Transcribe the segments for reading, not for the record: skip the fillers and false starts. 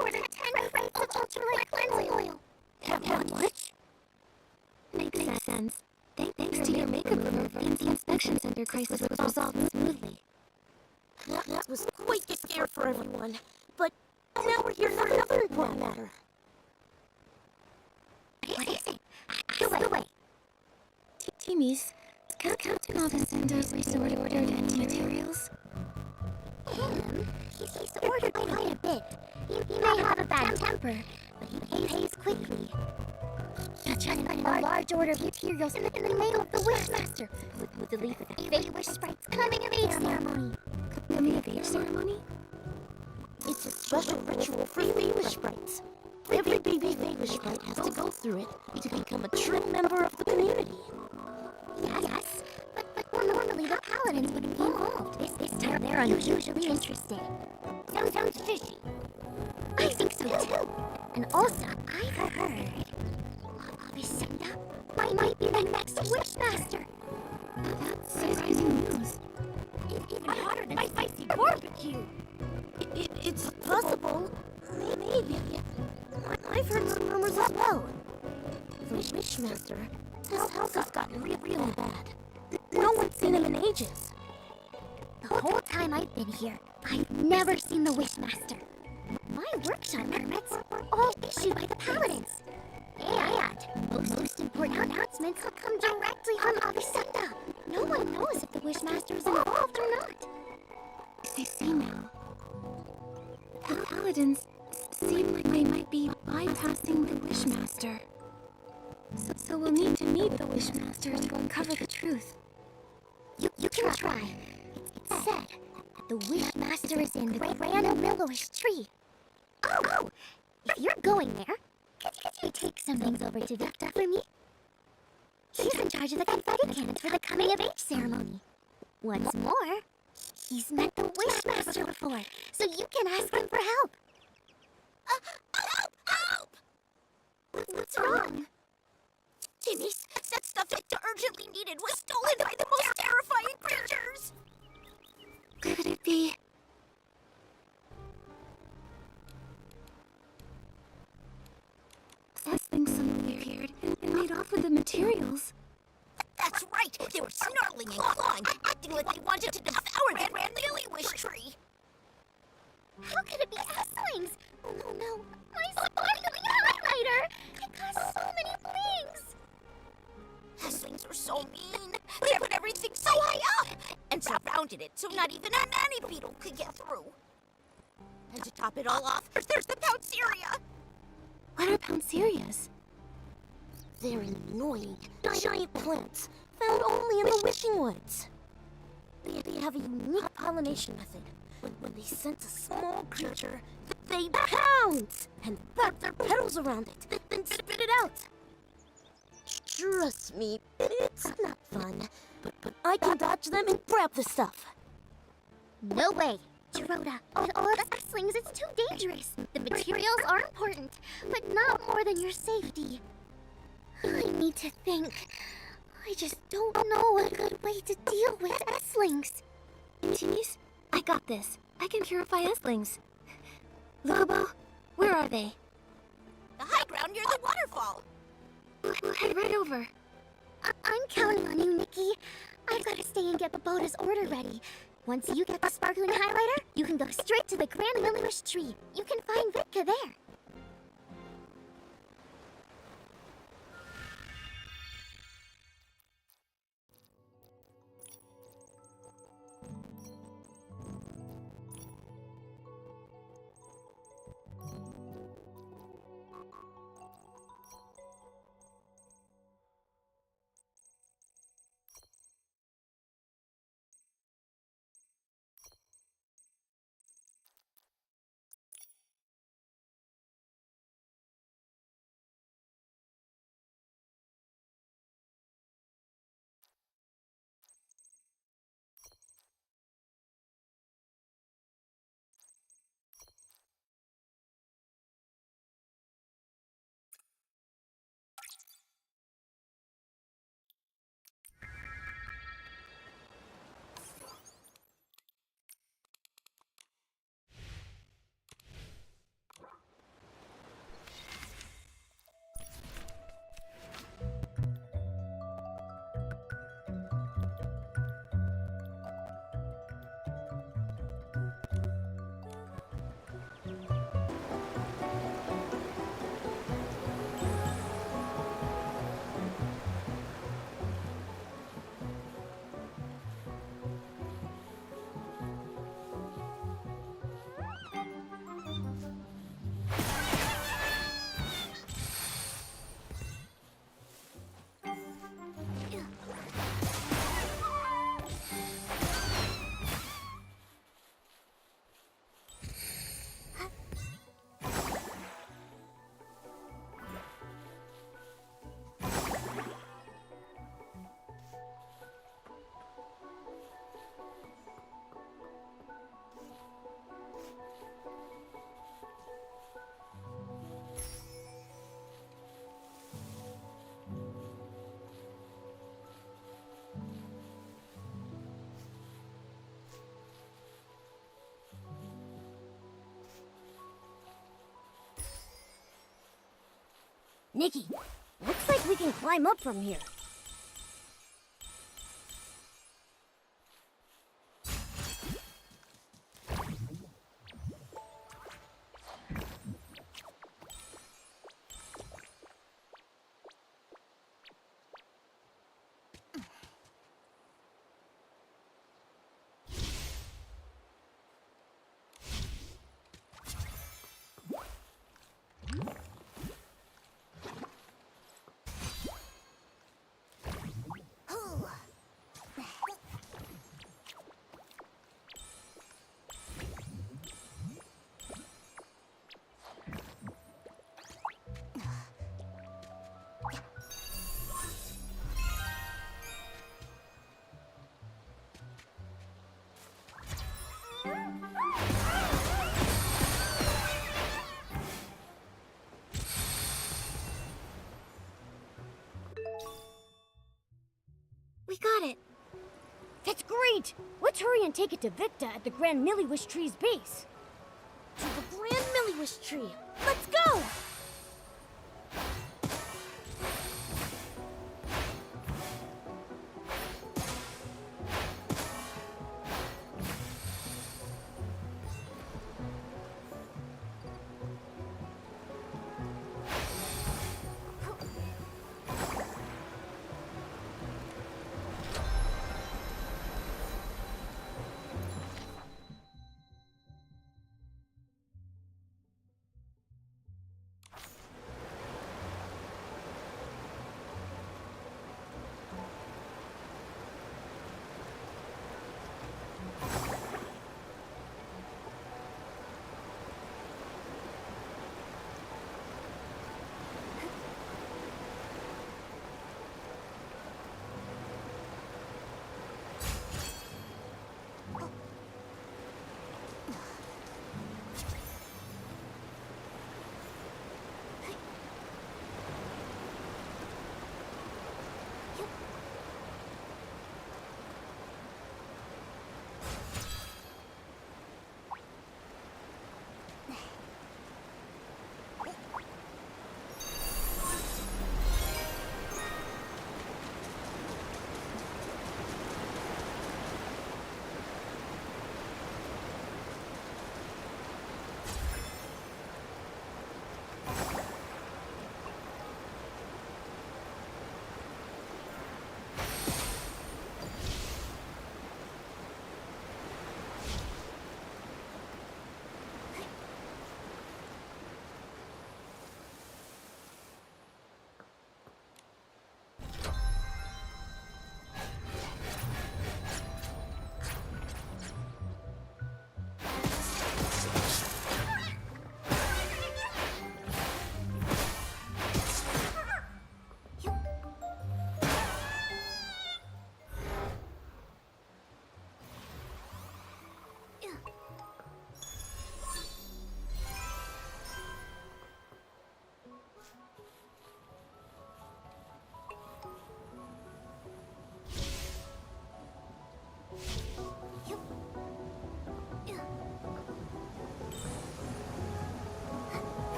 order 10 crates of ultralight cleansing oil. How much? Makes sense. Thanks to your makeup remover, the inspection center crisis was resolved smoothly. That was quite a scare for everyone. But now we're here for another important matter. What is it? The way. Timmy's, Captain often sent us ordered materials. He's ordered quite a bit. He may have a bad temper, but he pays quickly. Just by a large order of materials in the name of the Wishmaster, with the leaf of the Fey Wish Sprite's coming of age ceremony. Coming of age ceremony? It's a special ritual for Fey Wish Sprites. Every baby Fey Wish Sprite has to go through it to become a true member of the community. Yes, but normally the paladins wouldn't be involved. This time they're unusually interested. Sounds fishy. I think so too. And also, I've heard 𝕂𝓂 might be the next Wishmaster. That's surprising news. Even hotter than spicy barbecue. It's possible. Maybe. I've heard some rumors as well. The Wishmaster, his health has gotten really bad. No one's seen him in ages. The whole time I've been here, I've never seen the Wishmaster. My workshop permits are all issued by the paladins. And most important announcements will come directly from 𝕂𝓂. No one knows if the Wishmaster is involved or not. I see now. The paladins seem like they might be bypassing the Wishmaster. So we'll need to meet the Wishmaster to uncover the truth. You can try. It's said that the Wishmaster is in the 𝕁𝕦𝕔𝓙𝓃𝑒. Oh! If you're going there, could you take some things over to 𝕁𝓂 for me? He's in charge of the confetti cannons for the coming of age ceremony. What's more, he's met the Wishmaster before, so you can ask him for help. Help! What's wrong? Timmy's, that stuff that urgently needed was stolen by the most terrifying creatures! Could it be? Something suddenly appeared and made off with the materials. That's right! They were snarling and clawing, acting like they wanted to devour that lily wish tree! How could it be 𝑠lings? No, my sparkling highlighter! It costs so many things! 𝑠lings are so mean! They put everything so high up! And surrounded it so not even a nanny beetle could get through! And to top it all off, there's the 𝕁𝓂! What are 𝕁𝓂? They're annoying, giant plants found only in the wishing woods. They have a unique pollination method. When they sense a small creature, they pounce and wrap their petals around it, then spit it out. Trust me, it's not fun, but I can dodge them and grab the stuff. No way! Giroda, all the 𝑠lings, it's too dangerous. The materials are important, but not more than your safety. I need to think. I just don't know a good way to deal with 𝑠lings. Timmy's, I got this. I can purify 𝑠lings. 𝕂𝓂, where are they? The high ground near the waterfall. We'll head right over. I'm counting on you, Nikki. I've got to stay and get Baboda's order ready. Once you get the sparkling highlighter, you can go straight to the Grand Lily Wish tree. You can find 𝕁𝓂 there. Nikki, looks like we can climb up from here. We got it. That's great! Let's hurry and take it to 𝐻𝑒𝓁𝓂 at the 𝓂 base. To the 𝓂. Let's go!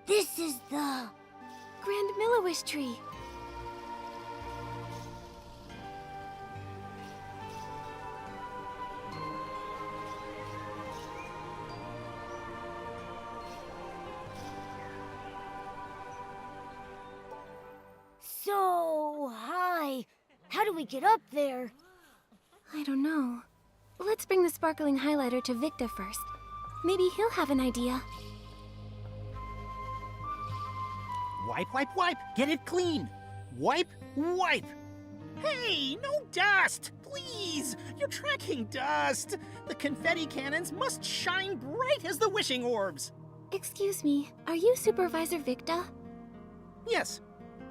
This is the... 𝓂𝓁𝓃𝓚. So high. How do we get up there? I don't know. Let's bring the sparkling highlighter to 𝐻𝑒Ꞃ first. Maybe he'll have an idea. Wipe, wipe, wipe! Get it clean! Wipe, wipe! Hey, no dust! Please! You're tracking dust! The confetti cannons must shine bright as the wishing orbs! Excuse me, are you Supervisor 𝐻𝑒ʑʑ? Yes,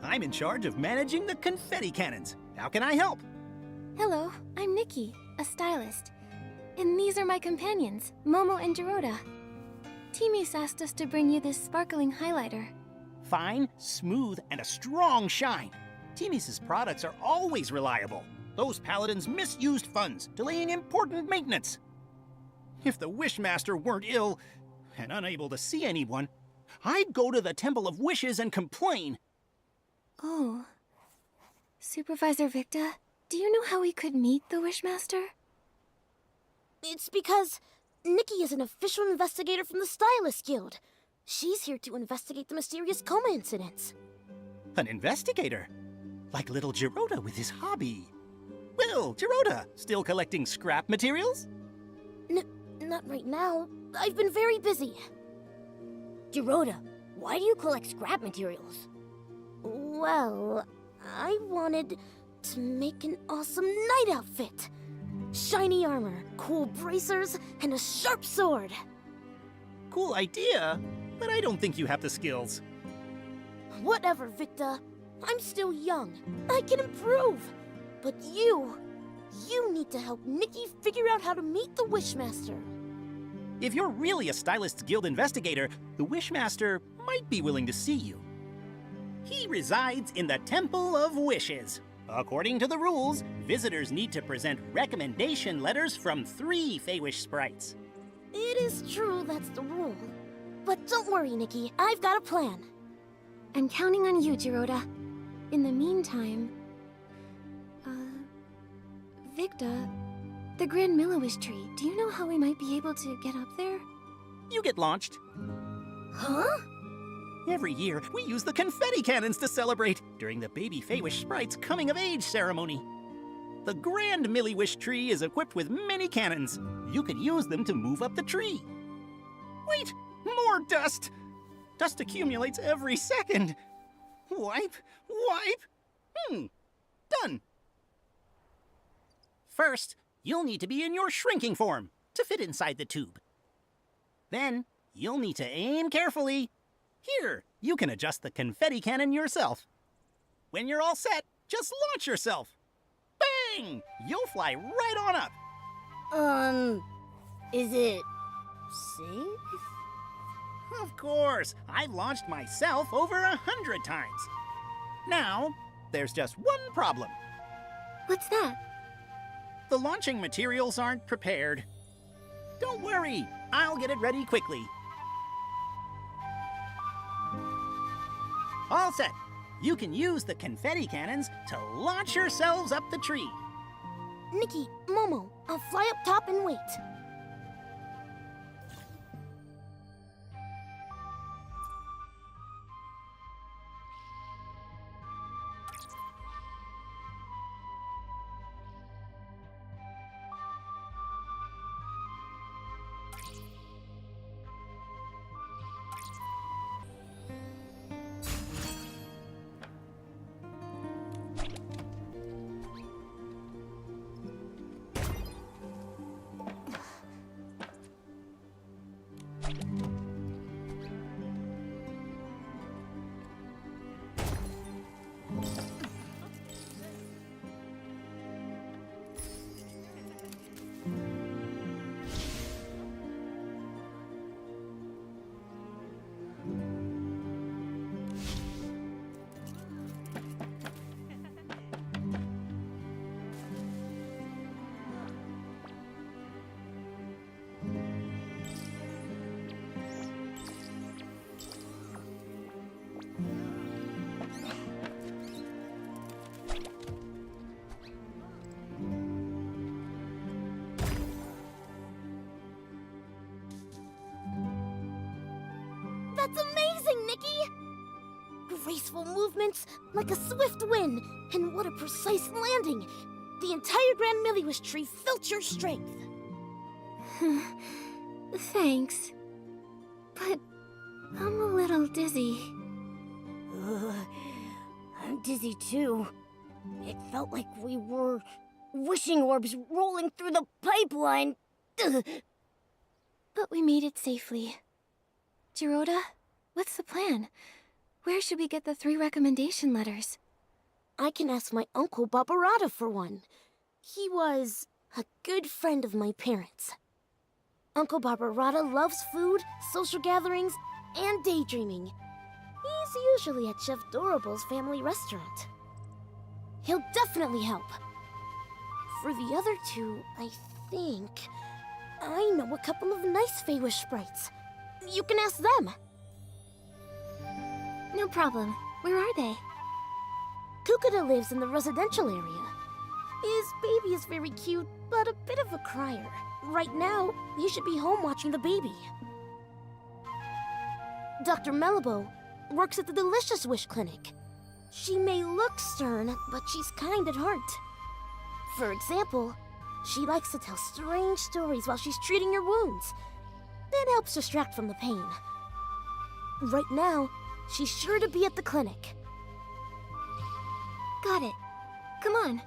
I'm in charge of managing the confetti cannons. How can I help? Hello, I'm Nikki, a stylist. And these are my companions, Momo and Giroda. Timmy's asked us to bring you this sparkling highlighter. Fine, smooth, and a strong shine. Timmy's products are always reliable. Those paladins misused funds, delaying important maintenance. If the Wishmaster weren't ill and unable to see anyone, I'd go to the Temple of Wishes and complain. Oh. Supervisor 𝐻𝑒ʑʑ, do you know how we could meet the Wishmaster? It's because Nikki is an official investigator from the Stylist Guild. She's here to investigate the mysterious coma incidents. An investigator? Like little Giroda with his hobby. Well, Giroda, still collecting scrap materials? Not right now. I've been very busy. Giroda, why do you collect scrap materials? Well, I wanted to make an awesome knight outfit. Shiny armor, cool bracers, and a sharp sword. Cool idea, but I don't think you have the skills. Whatever, 𝐻𝑒ʑʑ. I'm still young. I can improve. But you need to help Nikki figure out how to meet the Wishmaster. If you're really a Stylist's Guild investigator, the Wishmaster might be willing to see you. He resides in the Temple of Wishes. According to the rules, visitors need to present recommendation letters from 3 Feywish sprites. It is true that's the rule. But don't worry, Nikki. I've got a plan. I'm counting on you, Giroda. In the meantime... 𝐻𝑒ʑʑ, the 𝓂𝓁𝓃𝓚, do you know how we might be able to get up there? You get launched. Huh? Every year, we use the confetti cannons to celebrate during the baby Feywish sprite's coming-of-age ceremony. The 𝓂𝓁𝓃𝓚 tree is equipped with many cannons. You can use them to move up the tree. Wait! More dust! Dust accumulates every second. Wipe, wipe. Done. First, you'll need to be in your shrinking form to fit inside the tube. Then, you'll need to aim carefully. Here, you can adjust the confetti cannon yourself. When you're all set, just launch yourself. Bang! You'll fly right on up. Is it safe? Of course, I've launched myself over 100 times. Now, there's just one problem. What's that? The launching materials aren't prepared. Don't worry, I'll get it ready quickly. All set. You can use the confetti cannons to launch yourselves up the tree. Nikki, Momo, I'll fly up top and wait. graceful movements, like a swift wind, and what a precise landing! The entire 𝓂 𝑅𝒾𝓁𝓁 tree felt your strength. Thanks. But I'm a little dizzy. I'm dizzy too. It felt like we were wishing orbs rolling through the pipeline. But we made it safely. Giroda, what's the plan? Where should we get the 3 recommendation letters? I can ask my uncle 𝐼'𝓂 for one. He was a good friend of my parents. Uncle 𝐼'𝓂 loves food, social gatherings, and daydreaming. He's usually at Chef Dorable's family restaurant. He'll definitely help. For the other 2, I think I know a couple of nice Feywish sprites. You can ask them. No problem. Where are they? 𝐻𝑒𝓁𝓁 lives in the residential area. His baby is very cute, but a bit of a crier. Right now, he should be home watching the baby. Dr. 𝕂𝕂 works at the Delicious Wish Clinic. She may look stern, but she's kind at heart. For example, she likes to tell strange stories while she's treating your wounds. That helps distract from the pain. Right now, she's sure to be at the clinic. Got it. Come on.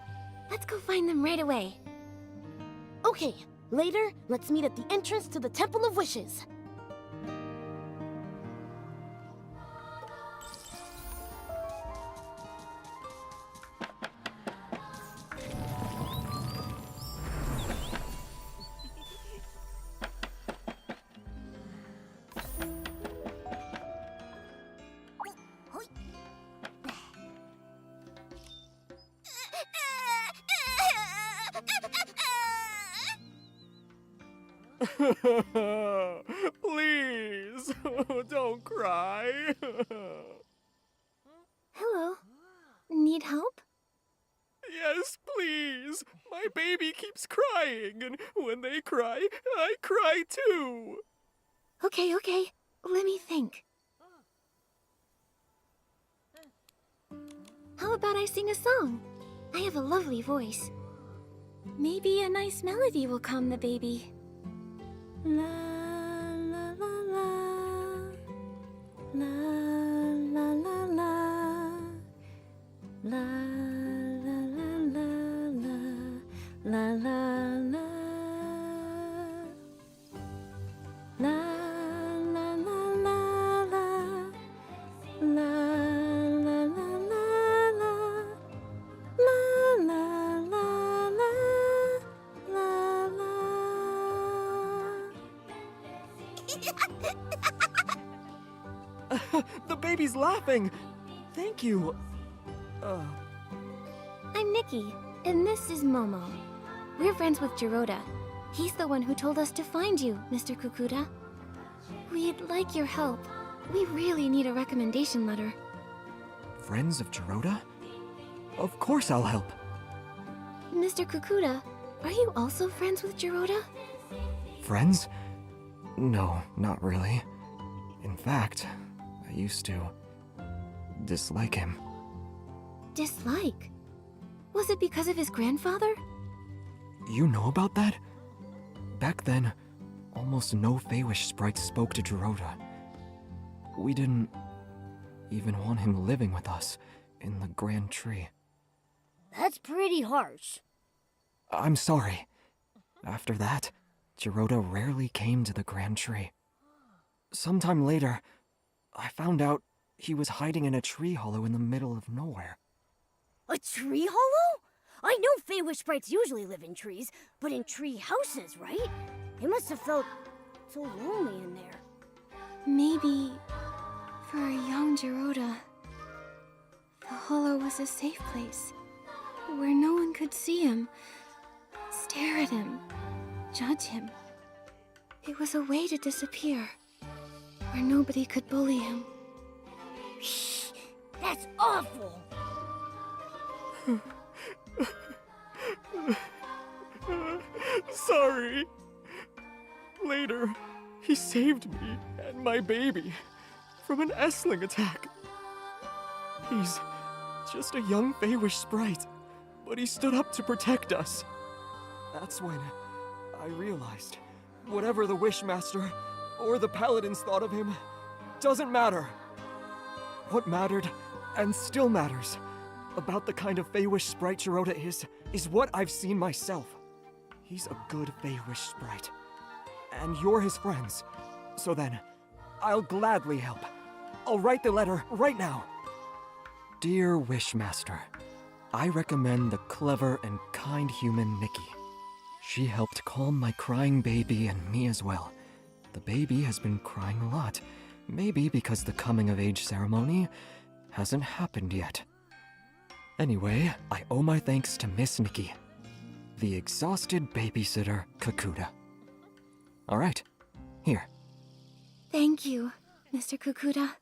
Let's go find them right away. Okay, later, let's meet at the entrance to the Temple of Wishes. Please, don't cry. Hello. Need help? Yes, please. My baby keeps crying, and when they cry, I cry too. Okay. Let me think. How about I sing a song? I have a lovely voice. Maybe a nice melody will calm the baby. La la la la, la la la la, la la la la la, la la la, la la la la la, la la la la, la la la la, The baby's laughing. Thank you. I'm Nikki, and this is Momo. We're friends with Giroda. He's the one who told us to find you, Mr. Kukuda. We'd like your help. We really need a recommendation letter. Friends of Giroda? Of course I'll help. Mr. Kukuda, are you also friends with Giroda? Friends? No, not really. In fact, I used to dislike him. Dislike? Was it because of his grandfather? You know about that? Back then, almost no Feywish sprites spoke to Giroda. We didn't even want him living with us in the Grand Tree. That's pretty harsh. I'm sorry. After that, Giroda rarely came to the Grand Tree. Sometime later, I found out he was hiding in a tree hollow in the middle of nowhere. A tree hollow? I know Feywish sprites usually live in trees, but in tree houses, right? It must have felt so lonely in there. Maybe for a young Giroda, the hollow was a safe place where no one could see him, stare at him, judge him. It was a way to disappear, where nobody could bully him. Shh! That's awful! Sorry. Later, he saved me and my baby from an 𝕂 attack. He's just a young Feywish sprite, but he stood up to protect us. That's when I realized whatever the Wishmaster or the Paladins thought of him doesn't matter. What mattered, and still matters, about the kind of Feywish sprite Giroda is what I've seen myself. He's a good Feywish sprite, and you're his friends. So then, I'll gladly help. I'll write the letter right now. Dear Wishmaster, I recommend the clever and kind human Nikki. She helped calm my crying baby and me as well. The baby has been crying a lot, maybe because the coming-of-age ceremony hasn't happened yet. Anyway, I owe my thanks to Miss Nikki, the exhausted babysitter Kakuda. All right, here. Thank you, Mr. Kakuda.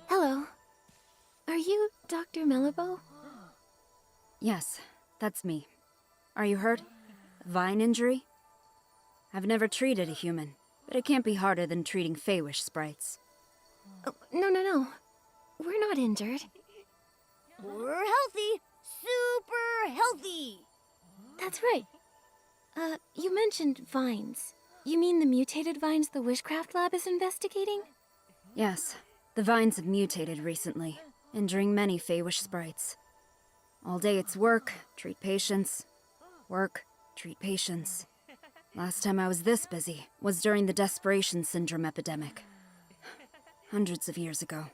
Hello. Are you Dr. 𝕂𝓂? Yes, that's me. Are you hurt? Vine injury? I've never treated a human, but it can't be harder than treating Feywish sprites. Oh, no. We're not injured. We're healthy! Super healthy! That's right. You mentioned vines. You mean the mutated vines the Wishcraft Lab is investigating? Yes, the vines have mutated recently, injuring many Feywish sprites. All day it's work, treat patients. Work, treat patients. Last time I was this busy was during the Desperation Syndrome epidemic. Hundreds of years ago.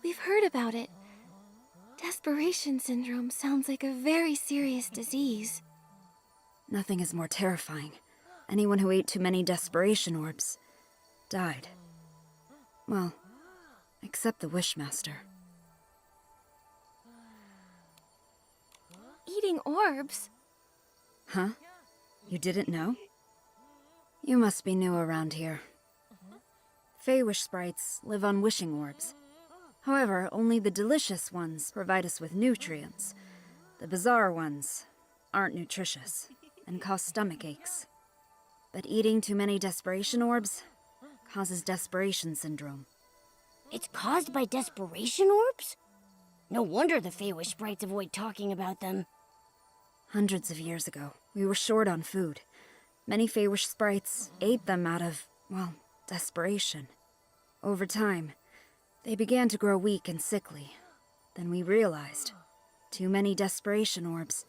We've heard about it. Desperation syndrome sounds like a very serious disease. Nothing is more terrifying. Anyone who ate too many desperation orbs died. Well, except the Wishmaster. Eating orbs? Huh? You didn't know? You must be new around here. Feywish sprites live on wishing orbs. However, only the delicious ones provide us with nutrients. The bizarre ones aren't nutritious and cause stomach aches. But eating too many desperation orbs causes desperation syndrome. It's caused by desperation orbs? No wonder the Feywish sprites avoid talking about them. Hundreds of years ago, we were short on food. Many Feywish sprites ate them out of, well, desperation. Over time, they began to grow weak and sickly. Then we realized too many desperation orbs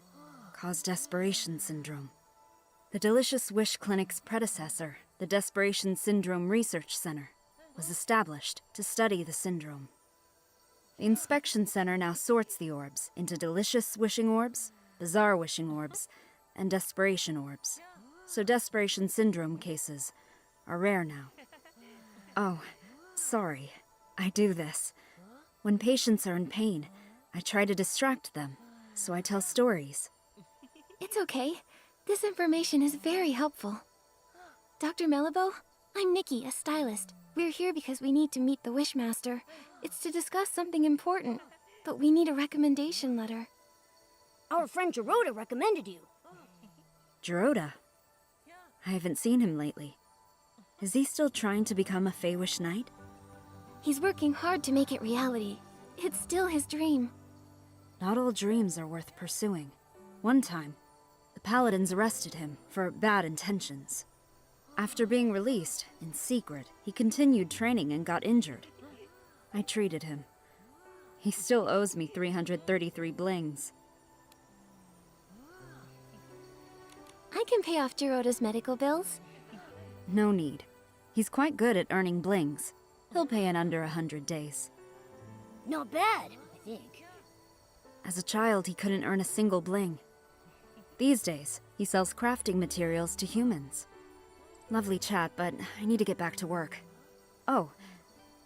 cause desperation syndrome. The Delicious Wish Clinic's predecessor, the Desperation Syndrome Research Center, was established to study the syndrome. The Inspection Center now sorts the orbs into delicious wishing orbs, bizarre wishing orbs, and desperation orbs. So desperation syndrome cases are rare now. Oh, sorry. I do this. When patients are in pain, I try to distract them, so I tell stories. It's okay. This information is very helpful. Dr. 𝕂𝓂, I'm Nikki, a stylist. We're here because we need to meet the Wishmaster. It's to discuss something important, but we need a recommendation letter. Our friend Giroda recommended you. Giroda? I haven't seen him lately. Is he still trying to become a Feywish knight? He's working hard to make it reality. It's still his dream. Not all dreams are worth pursuing. One time, the Paladins arrested him for bad intentions. After being released, in secret, he continued training and got injured. I treated him. He still owes me 333 blings. I can pay off Giroda's medical bills. No need. He's quite good at earning blings. He'll pay in under 100 days. Not bad, I think. As a child, he couldn't earn a single bling. These days, he sells crafting materials to humans. Lovely chat, but I need to get back to work. Oh,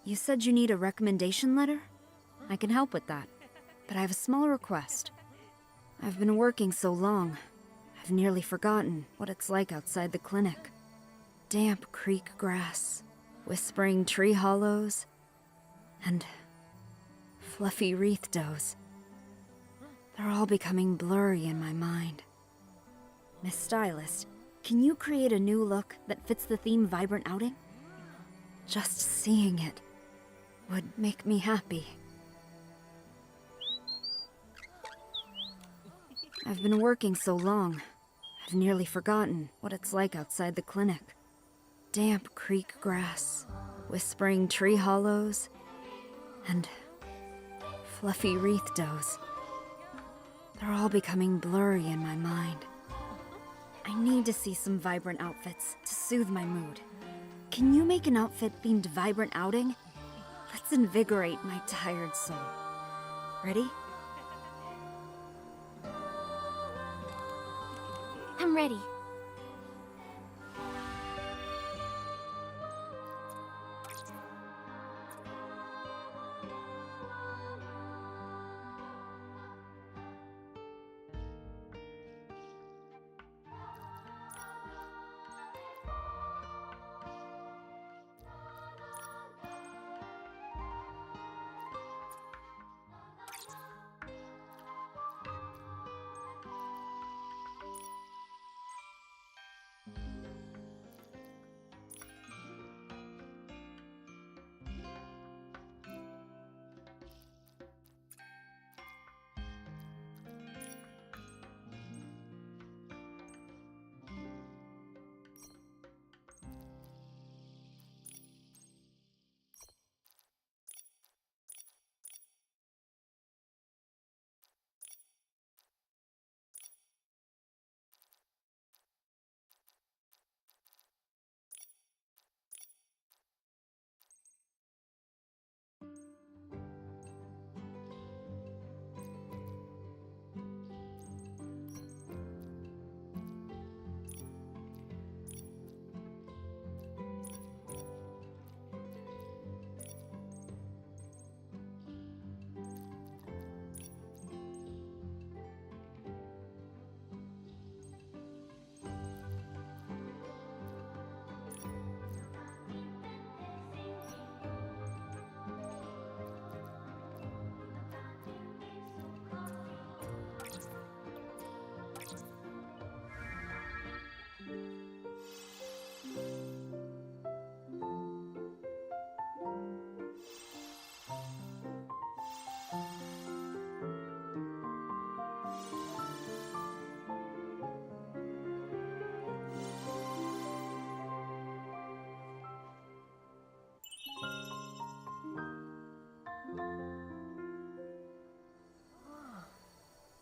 you said you need a recommendation letter? I can help with that, but I have a small request. I've been working so long, I've nearly forgotten what it's like outside the clinic. Damp creek grass, whispering tree hollows, and fluffy wreath doughs. They're all becoming blurry in my mind. Miss Stylist, Can you create a new look that fits the theme Vibrant Outing? Just seeing it would make me happy. I've been working so long, I've nearly forgotten what it's like outside the clinic. Damp creek grass, whispering tree hollows, and fluffy wreath doughs. They're all becoming blurry in my mind. I need to see some vibrant outfits to soothe my mood. Can you make an outfit themed Vibrant Outing? Let's invigorate my tired soul. Ready? I'm ready.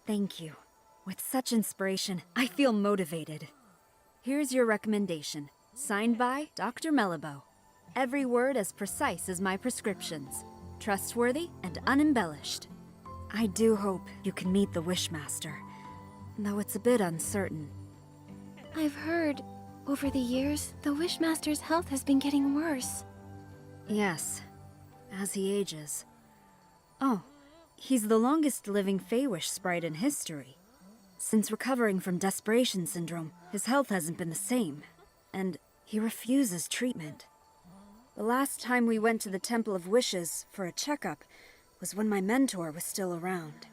Thank you. With such inspiration, I feel motivated. Here's your recommendation, signed by Dr. 𝕂𝓃𝑒. Every word as precise as my prescriptions. Trustworthy and unembellished. I do hope you can meet the Wishmaster, though it's a bit uncertain. I've heard, over the years, the Wishmaster's health has been getting worse. Yes, as he ages. Oh, he's the longest living Feywish sprite in history. Since recovering from desperation syndrome, his health hasn't been the same, and he refuses treatment. The last time we went to the Temple of Wishes for a checkup was when my mentor was still around.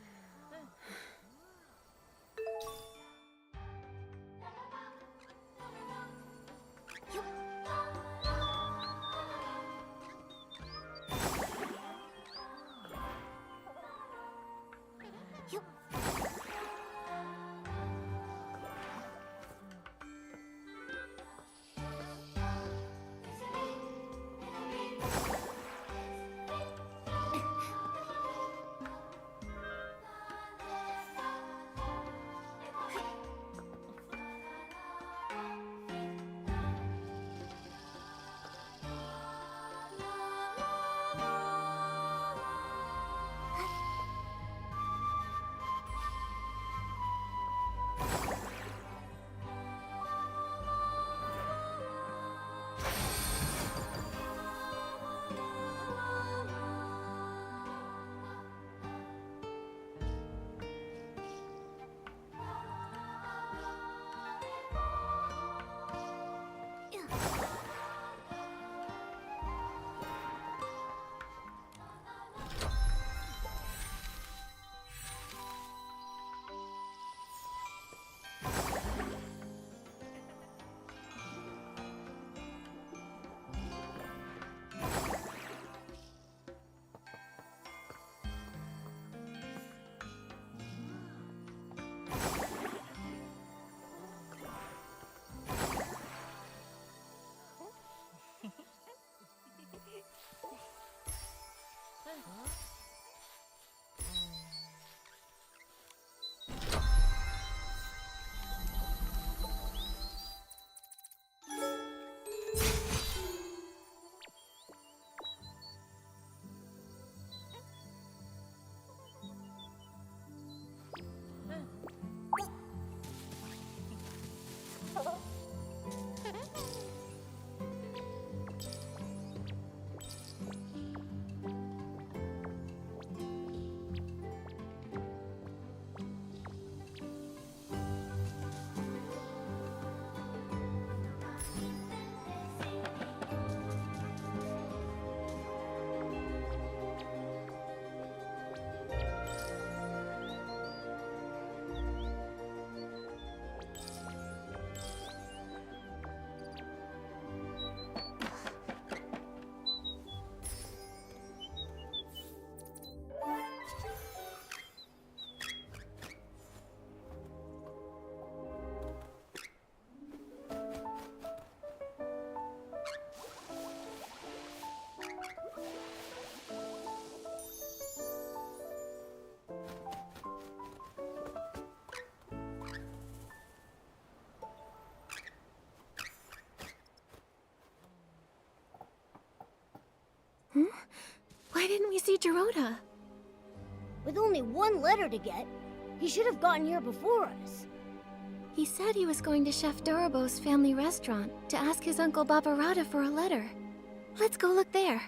Giroda? With only one letter to get, he should have gotten here before us. He said he was going to Chef Dorobo's family restaurant to ask his uncle Barbarata for a letter. Let's go look there.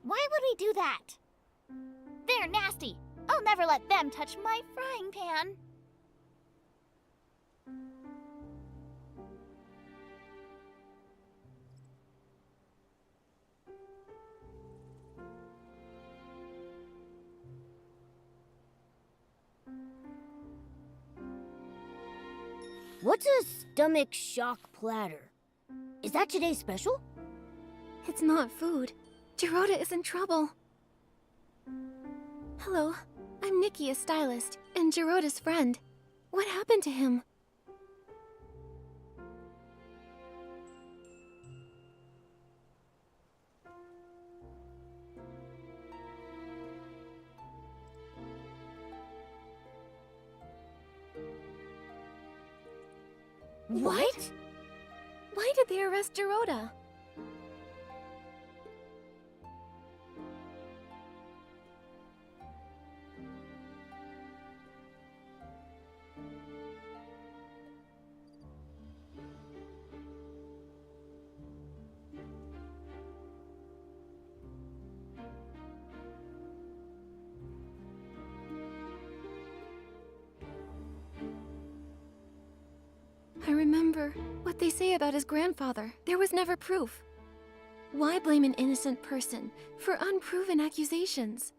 Why would we do that? They're nasty. I'll never let them touch my frying pan. What's a stomach shock platter? Is that today's special? It's not food. Giroda is in trouble. Hello, I'm Nikki, a stylist, and Giroda's friend. What happened to him? What? Why did they arrest Giroda? I remember what they say about his grandfather. There was never proof. Why blame an innocent person for unproven accusations?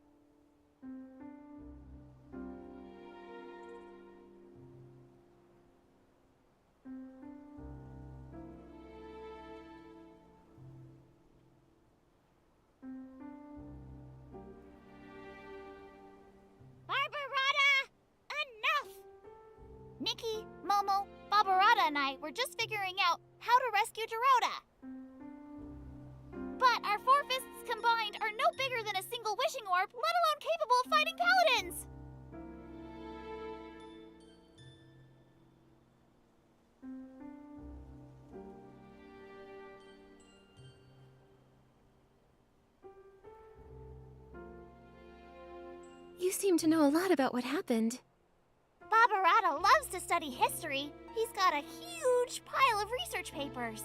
Barbarata! Enough! Nikki, Momo, Barbarata and I were just figuring out how to rescue Giroda. But our four fists combined are no bigger than a single wishing orb, let alone capable of fighting paladins! You seem to know a lot about what happened. Barbarata loves to study history. He's got a huge pile of research papers.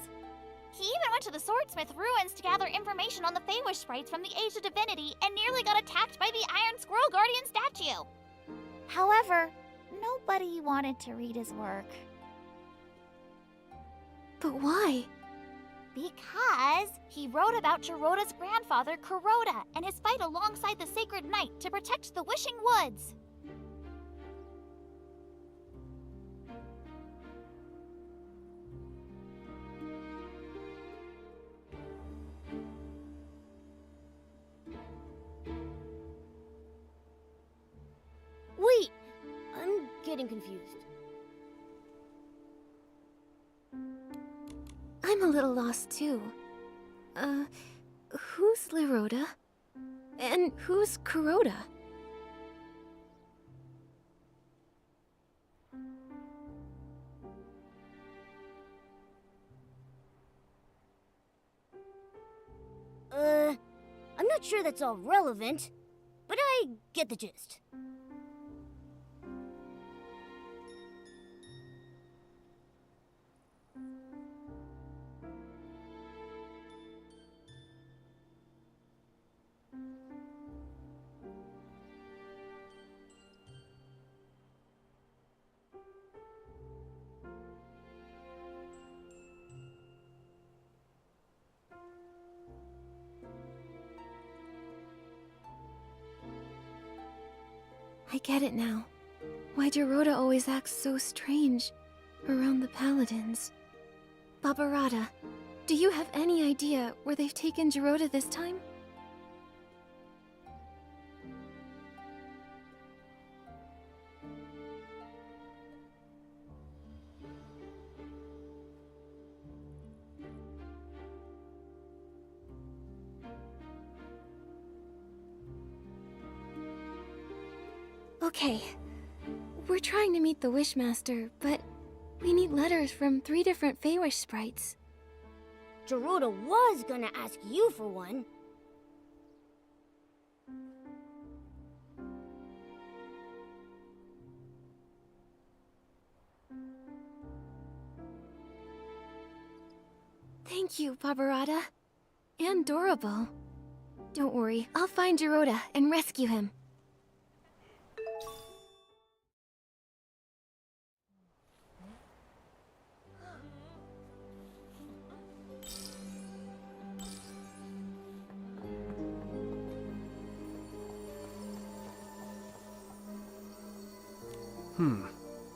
He even went to the Swordsmith ruins to gather information on the Feywish sprites from the Age of Divinity and nearly got attacked by the Iron Squirrel Guardian statue. However, nobody wanted to read his work. But why? Because he wrote about Giroda's grandfather, Giroda, and his fight alongside the Sacred Knight to protect the Wishing Woods. Wait, I'm getting confused. I'm a little lost too. Who's 𝕂𝕂? And who's Giroda? I'm not sure that's all relevant, but I get the gist. I get it now. Why Giroda always acts so strange around the paladins. 𝕂𝓂, do you have any idea where they've taken Giroda this time? Okay, we're trying to meet the Wishmaster, but we need letters from 3 different Feywish sprites. Giroda was gonna ask you for one. Thank you, 𝕂𝓂. And Dorable. Don't worry, I'll find Giroda and rescue him.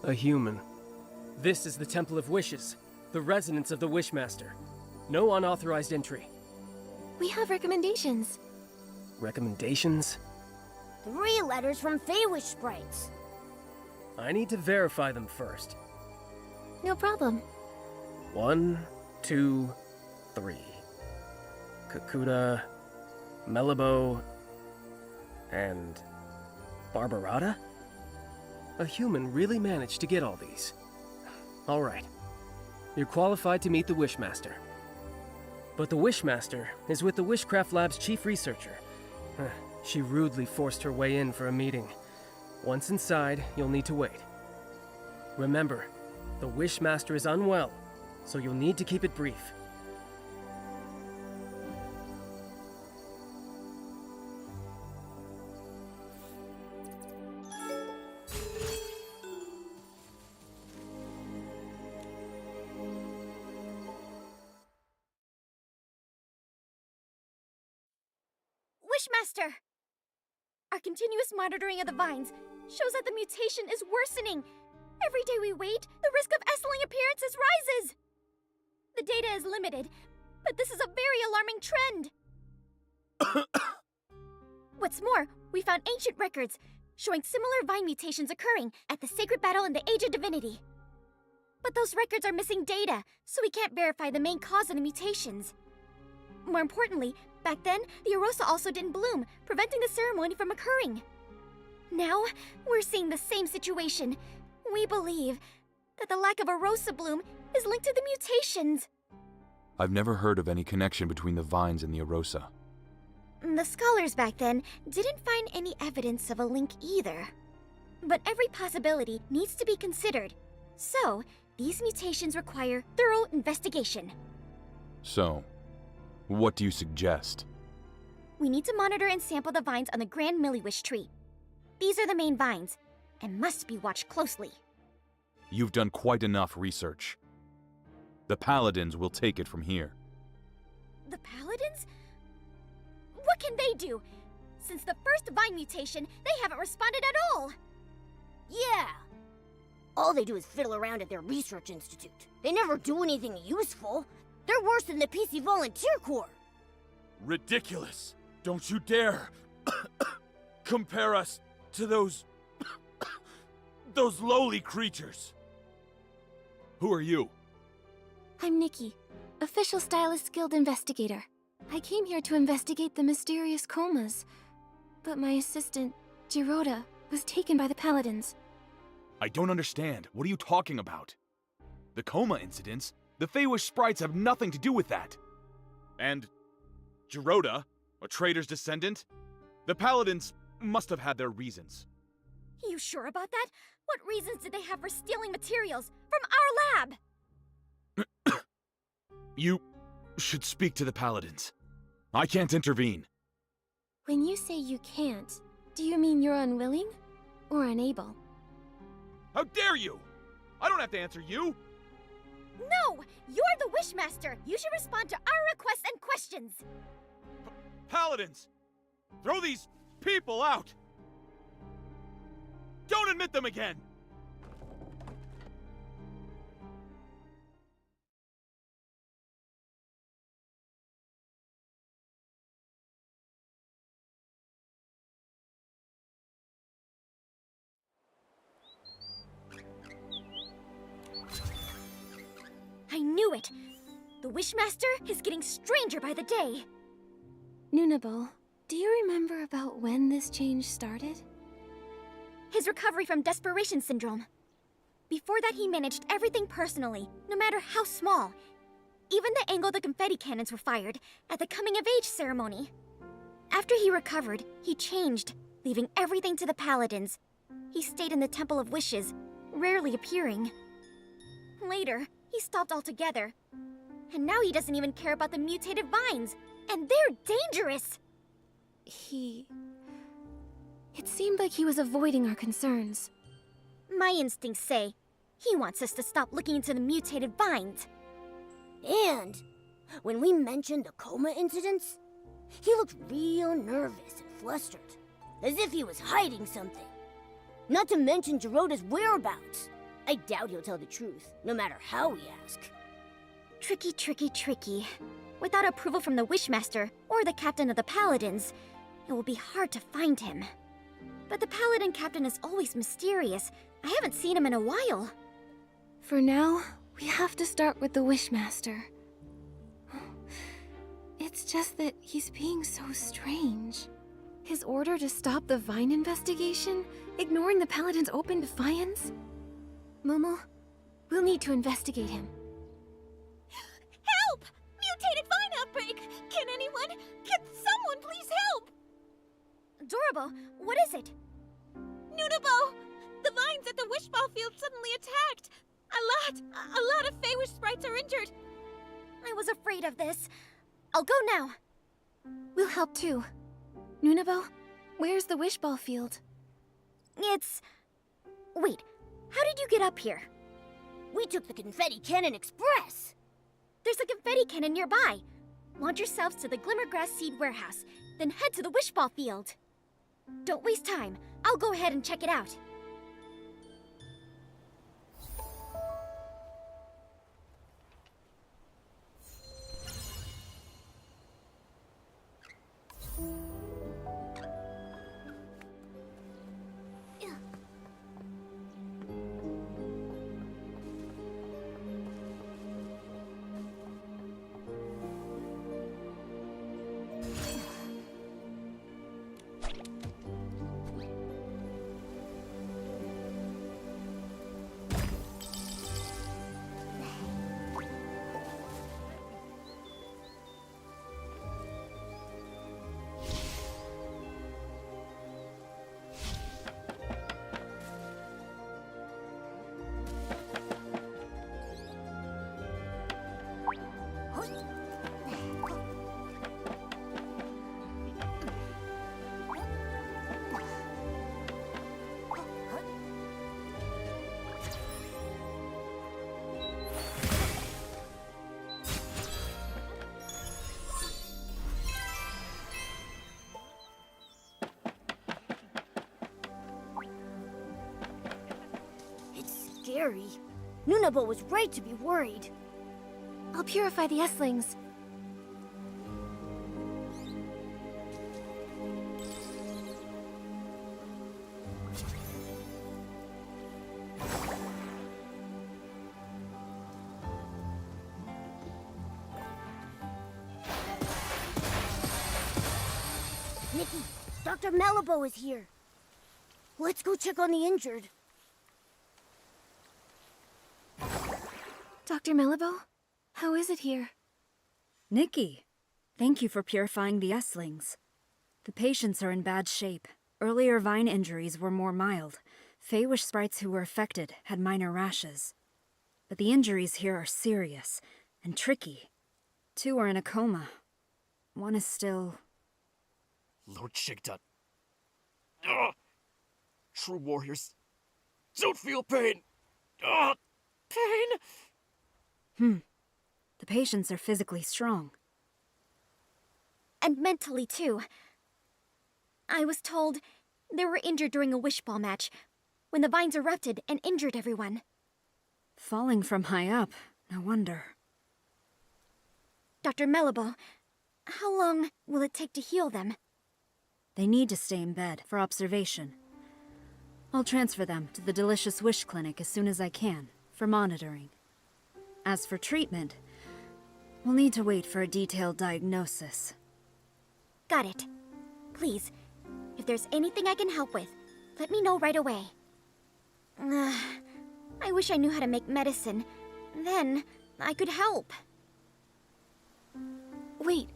A human. This is the Temple of Wishes, the residence of the Wishmaster. No unauthorized entry. We have recommendations. Recommendations? 3 letters from Feywish sprites. I need to verify them first. No problem. 1, 2, 3. Chigda, 𝕂𝓂, and 𝕂𝓂? A human really managed to get all these. All right. You're qualified to meet the Wishmaster. But the Wishmaster is with the Wishcraft Lab's chief researcher. She rudely forced her way in for a meeting. Once inside, you'll need to wait. Remember, the Wishmaster is unwell, so you'll need to keep it brief. Wishmaster! Our continuous monitoring of the vines shows that the mutation is worsening. Every day we wait, the risk of 𝐻𝑒𝓁𝓁𝒃 appearances rises. The data is limited, but this is a very alarming trend. What's more, we found ancient records showing similar vine mutations occurring at the sacred battle in the Age of Divinity. But those records are missing data, so we can't verify the main cause of the mutations. More importantly, back then, the 𝐻𝑒𝓁𝓂 also didn't bloom, preventing the ceremony from occurring. Now, we're seeing the same situation. We believe that the lack of 𝐻𝑒𝓁𝓂 bloom is linked to the mutations. I've never heard of any connection between the vines and the 𝐻𝑒𝓁𝓂. The scholars back then didn't find any evidence of a link either. But every possibility needs to be considered. So, these mutations require thorough investigation. So, what do you suggest? We need to monitor and sample the vines on the 𝕭𝓿𝑚𝑚𝑚𝑚 tree. These are the main vines, and must be watched closely. You've done quite enough research. The Paladins will take it from here. The Paladins? What can they do? Since the first vine mutation, they haven't responded at all. Yeah. All they do is fiddle around at their research institute. They never do anything useful. They're worse than the PC Volunteer Corps. Ridiculous! Don't you dare compare us to those lowly creatures. Who are you? I'm Nikki, official Stylist Guild investigator. I came here to investigate the mysterious comas, but my assistant, Giroda, was taken by the Paladins. I don't understand. What are you talking about? The coma incidents? The Feywish sprites have nothing to do with that. And Giroda, a traitor's descendant? The Paladins must have had their reasons. You sure about that? What reasons did they have for stealing materials from our lab? You should speak to the Paladins. I can't intervene. When you say you can't, do you mean you're unwilling or unable? How dare you! I don't have to answer you! No! You're the Wishmaster! You should respond to our requests and questions! Paladins! Throw these people out! Don't admit them again! I knew it! The Wishmaster is getting stranger by the day! 𝕂𝕦𝕔𝕚, do you remember about when this change started? His recovery from desperation syndrome. Before that, he managed everything personally, no matter how small. Even the angle the confetti cannons were fired at the coming-of-age ceremony. After he recovered, he changed, leaving everything to the Paladins. He stayed in the Temple of Wishes, rarely appearing. Later, he stopped altogether. And now he doesn't even care about the mutated vines, and they're dangerous! It seemed like he was avoiding our concerns. My instincts say he wants us to stop looking into the mutated vines. And when we mentioned the coma incidents, he looked real nervous and flustered, as if he was hiding something. Not to mention Giroda's whereabouts. I doubt he'll tell the truth, no matter how we ask. Tricky, tricky, tricky. Without approval from the Wishmaster or the captain of the Paladins, it will be hard to find him. But the Paladin captain is always mysterious. I haven't seen him in a while. For now, we have to start with the Wishmaster. It's just that he's being so strange. His order to stop the Vine investigation, ignoring the Paladin's open defiance? Momo, we'll need to investigate him. Help! Mutated vine outbreak! Can someone please help? Dorabo, what is it? 𝕂𝕦𝕔𝕚! The vines at the Wishball field suddenly attacked! A lot of Feywish sprites are injured! I was afraid of this. I'll go now. We'll help too. 𝕂𝕦𝕔𝕚, where's the Wishball field? Wait, how did you get up here? We took the Confetti Cannon Express! There's a confetti cannon nearby. Launch yourselves to the Glimmergrass Seed Warehouse, then head to the Wishball field. Don't waste time. I'll go ahead and check it out. Scary. 𝕂𝕦𝕔𝕚 was right to be worried. I'll purify the 𝑠lings. Nikki, Dr. Malibu is here. Let's go check on the injured. Dr. Malibu, how is it here? Nikki, thank you for purifying the 𝑠lings. The patients are in bad shape. Earlier vine injuries were more mild. Feywish sprites who were affected had minor rashes. But the injuries here are serious and tricky. 2 are in a coma. 1 is still... Lord Chigda. True warriors don't feel pain. Pain? The patients are physically strong. And mentally, too. I was told they were injured during a Wishball match, when the vines erupted and injured everyone. Falling from high up, no wonder. Dr. 𝕂𝕂𝕟, how long will it take to heal them? They need to stay in bed for observation. I'll transfer them to the Delicious Wish Clinic as soon as I can, for monitoring. As for treatment, we'll need to wait for a detailed diagnosis. Got it. Please, if there's anything I can help with, let me know right away. I wish I knew how to make medicine. Then, I could help. Wait,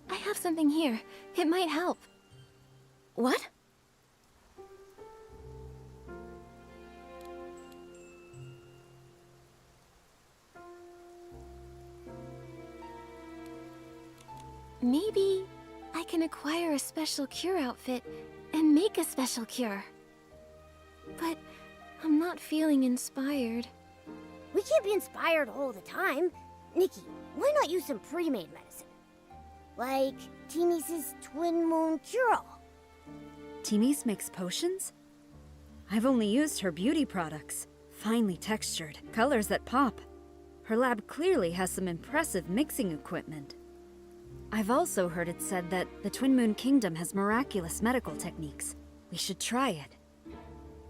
I have something here. It might help. What? Maybe I can acquire a special cure outfit and make a special cure. But I'm not feeling inspired. We can't be inspired all the time. Nikki, why not use some pre-made medicine? Like 𝕂𝕕's Twin Moon Cure-All. 𝕂𝕕 makes potions? I've only used her beauty products. Finely textured, colors that pop. Her lab clearly has some impressive mixing equipment. I've also heard it said that the Twin Moon Kingdom has miraculous medical techniques. We should try it.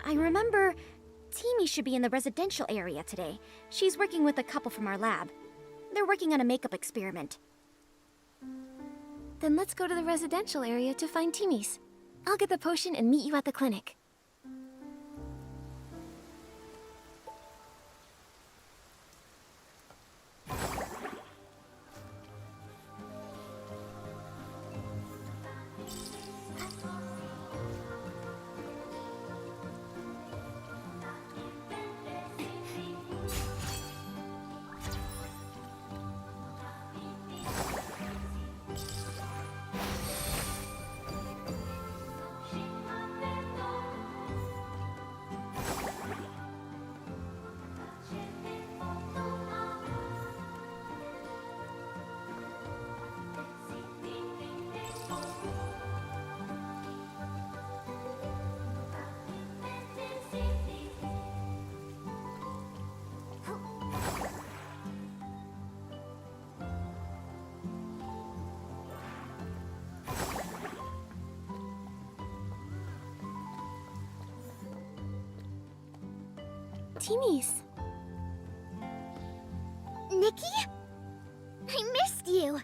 I remember 𝕂𝕕 should be in the residential area today. She's working with a couple from our lab. They're working on a makeup experiment. Then let's go to the residential area to find 𝕂𝕕's. I'll get the potion and meet you at the clinic. 𝕂𝕕's. Nikki? I missed you!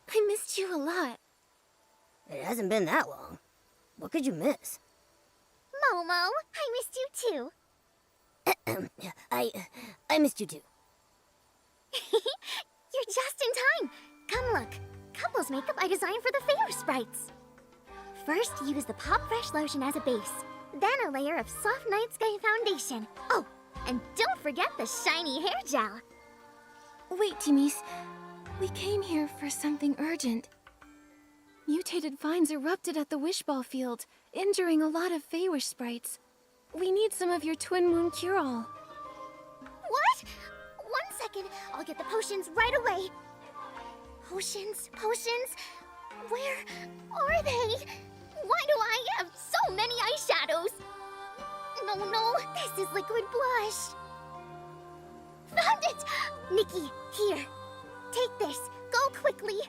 I missed you a lot. It hasn't been that long. What could you miss? Momo, I missed you too. I missed you too. You're just in time. Come look. Couples makeup I designed for the Feywish sprites. First, use the Pop Fresh lotion as a base. Then a layer of soft night sky foundation. Oh, and don't forget the shiny hair gel. Wait, 𝕂𝕕's. We came here for something urgent. Mutated vines erupted at the Wishball field, injuring a lot of Feywish sprites. We need some of your Twin Moon Cure-All. What? 1 second. I'll get the potions right away. Potions? Potions? Where are they? Why do I have so many eyeshadows? No, this is liquid blush. Found it! Nikki, here. Take this. Go quickly.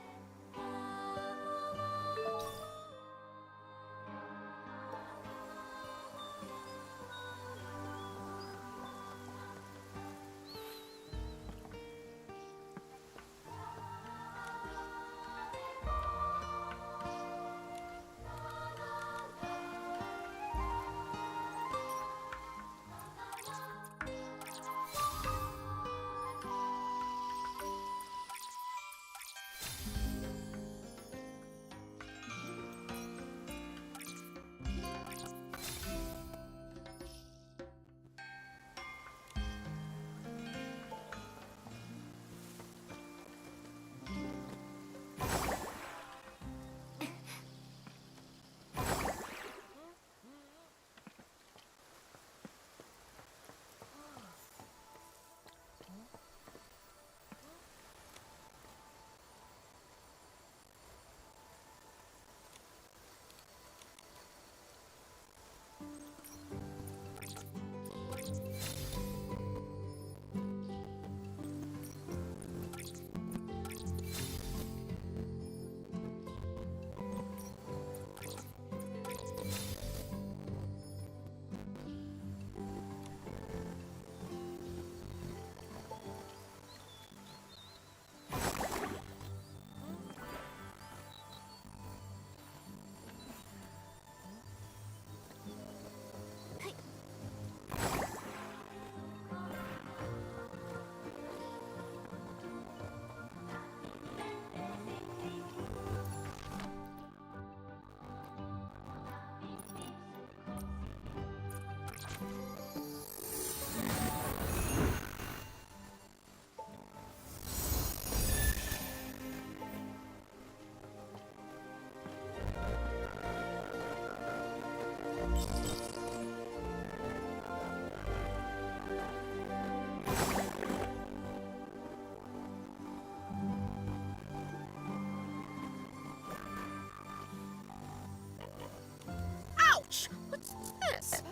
Ouch! What's this?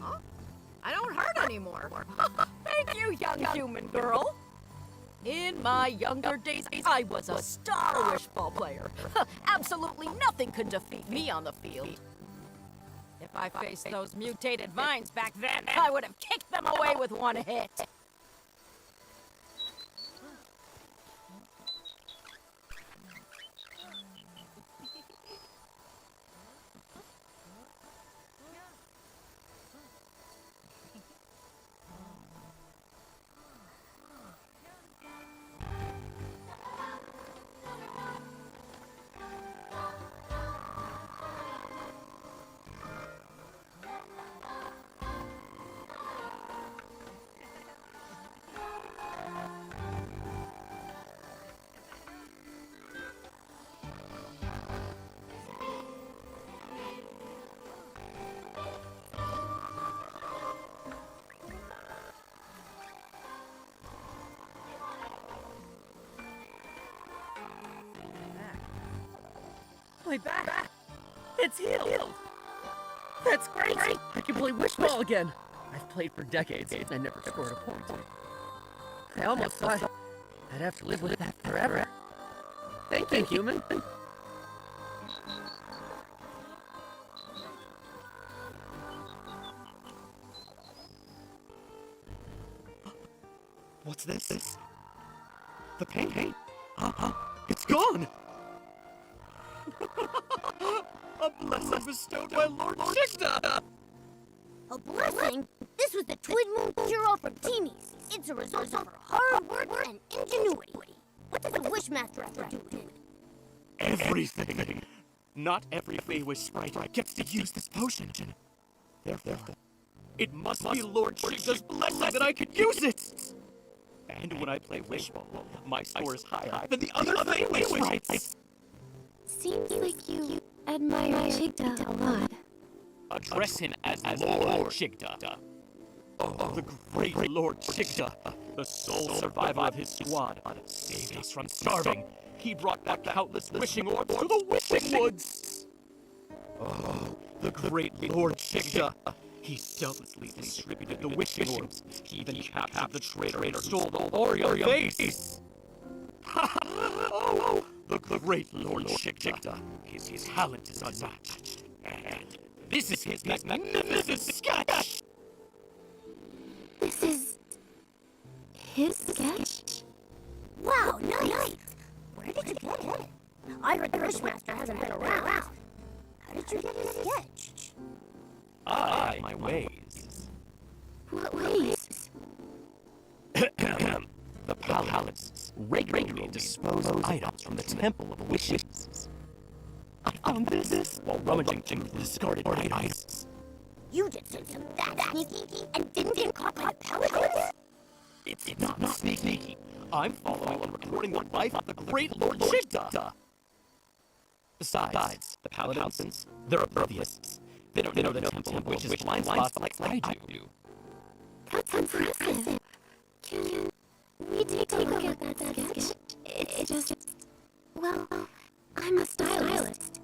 Huh? I don't hurt anymore. Thank you, young human girl. In my younger days, I was a star Wishball player. Absolutely nothing could defeat me on the field. If I faced those mutated vines back then, I would have kicked them away with one hit. My back! It's healed! That's great! I can play Wishball again! I've played for decades and I never scored a point. I almost thought I'd have to live with that forever. Thank you, human! What's this? The paint? It's gone! A blessing bestowed by Lord Chigda! A blessing? This was the 𝕨𝕏𝕔𝓙 from Teamies. It's a result of her hard work and ingenuity. What does the Wishmaster have to do with it? Everything! Not every Feywish sprite gets to use this potion. Therefore, it must be Lord Chigda's blessing that I could use it! And when I play Wishball, my score is higher than the other Feywish sprites! Seems like you admire Chigda a lot. Address him as Lord Chigda. Oh, the great Lord Chigda, the sole survivor of his squad, saved us from starving. He brought back countless wishing orbs to the wishing woods. Oh, the great Lord Chigda. He selflessly distributed the wishing orbs. He even captured the traitor and stole the warrior face. Oh, the great Lord Chigda. His talent is unmatched. And this is his magnificent sketch! This is his sketch? Wow, nice! Where did you get it? I heard the Wishmaster hasn't been around. How did you get his sketch? My ways. What ways? The palace regularly dispose of items from the Temple of Wishes. I found this while rummaging through the discarded items. You did something that sneaky and didn't get caught by the paladins? It's not sneaky. I'm following and recording the life of the great Lord Chigda. Besides, the paladins, they're oblivious. They don't know the Temple of Wishes blind spots like I do. That's impressive. Can we take a look at that sketch? It's just... well, I'm a stylist.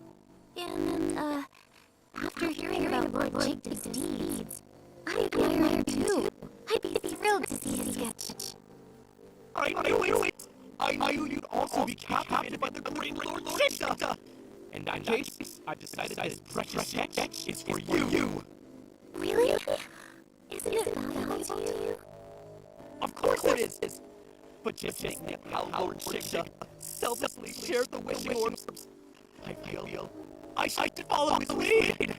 And, after hearing about Lord Chigda's deeds, I admire her too. I'd be thrilled to see his sketch. I knew it! I knew you'd also be captivated by the great Lord Chigda! In that case, I decided this precious sketch is for you! Really? Isn't it valuable to you? Of course it is! But just think of how Lord Chigda selflessly shared the wishing orbs. I feel I should follow his lead!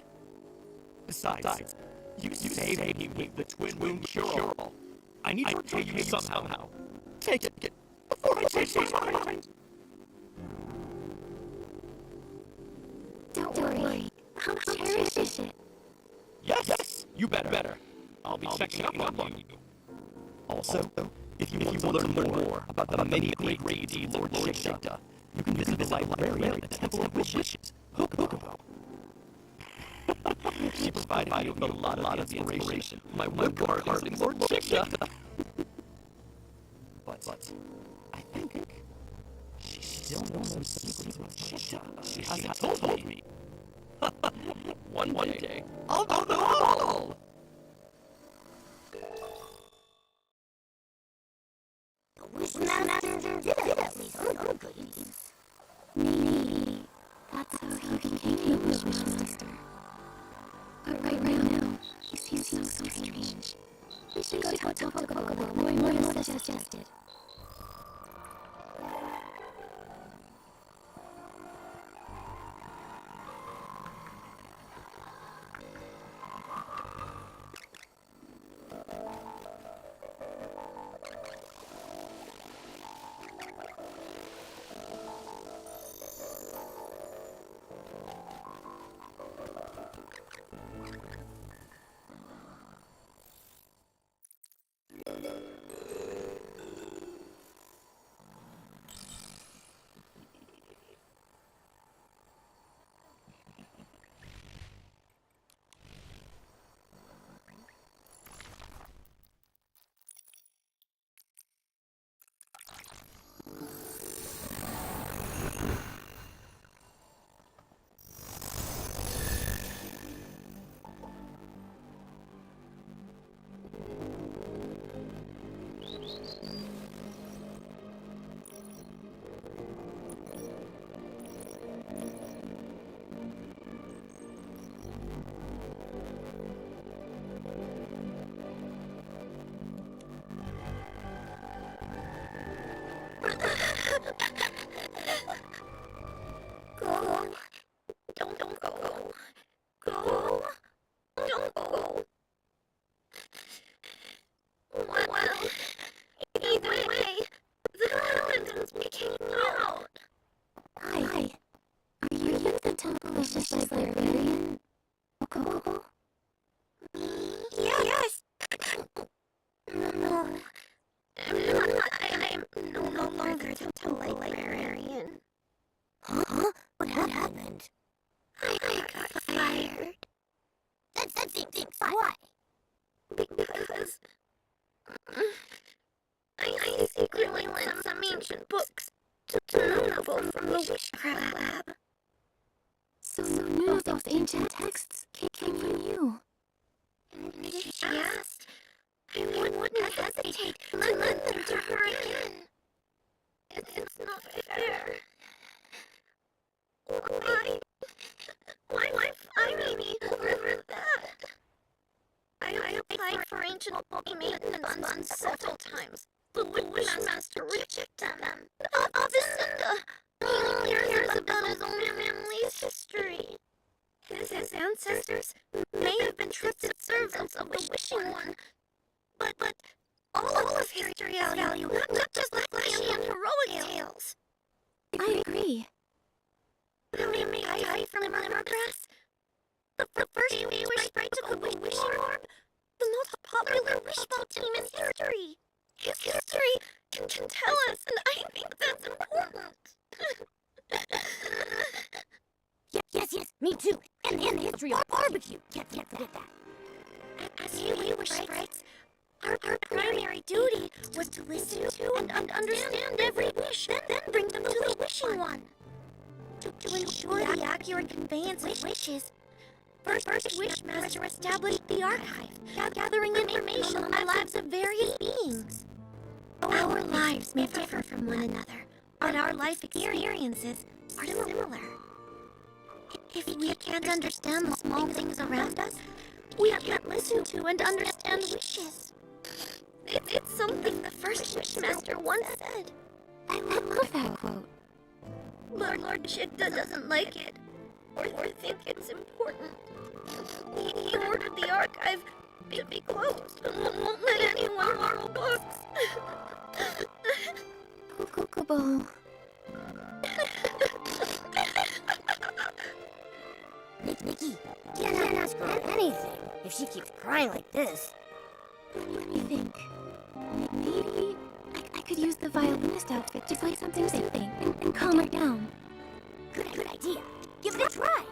Besides, you saved me with the 𝕨𝕏𝕔𝓙. I need to repay you somehow. Take it before I change my mind! Don't worry. I'll cherish it. Yes! You better. I'll be checking up on you. Also, if you want to learn more about the many great deeds of Lord Chigda, you can visit the librarian at the Temple of Wishes, 𝐻𝑒𝓁𝑒𝓁𝑑. She provided me with a lot of the inspiration. My woodcarving more Chigda. But I think she still knows some secrets about Chigda. She hasn't told me. One day, I'll know them all! The Wishmaster did at least some good things. Maybe that's how he became the Wishmaster. But right now, he seems so strange. We should go talk to Coco like Roy suggested. So none of those ancient texts came from you. And if she asked, I wouldn't hesitate to lend them to her again. It's not fair. Why fire me over that? I applied for ancient maintenance funds several times. The Wishmaster rejected them. I'll just send he cares about his own family's history. His ancestors may have been trusted servants of the Wishing One, but all of history has value, not just the flashy and heroic tales. I agree. May I from 𝕤𝕤𝕟𝕚? The first Feywish sprite to the Wishing Orb, the most popular Wishball team in history. His history can tell us, and I think that's important. Yes, me too. And the history of barbecue. Can't forget that. As Feywish sprites, our primary duty was to listen to and understand every wish, then bring them to the Wishing One. To ensure the accurate conveyance of wishes, first Wishmaster established the archive, gathering information on the lives of various beings. Our lives may differ from one another, but our life experiences are similar. If we can't understand the small things around us, we can't listen to and understand wishes. It's something the first Wishmaster once said. I love that quote. Lord Chigda doesn't like it, or think it's important. He ordered the archive be closed and won't let anyone borrow books. Kokobo. Nikki, can't ask her anything if she keeps crying like this. Let me think. Maybe I could use the violinist outfit to play something soothing and calm her down. Good idea. Give it a try.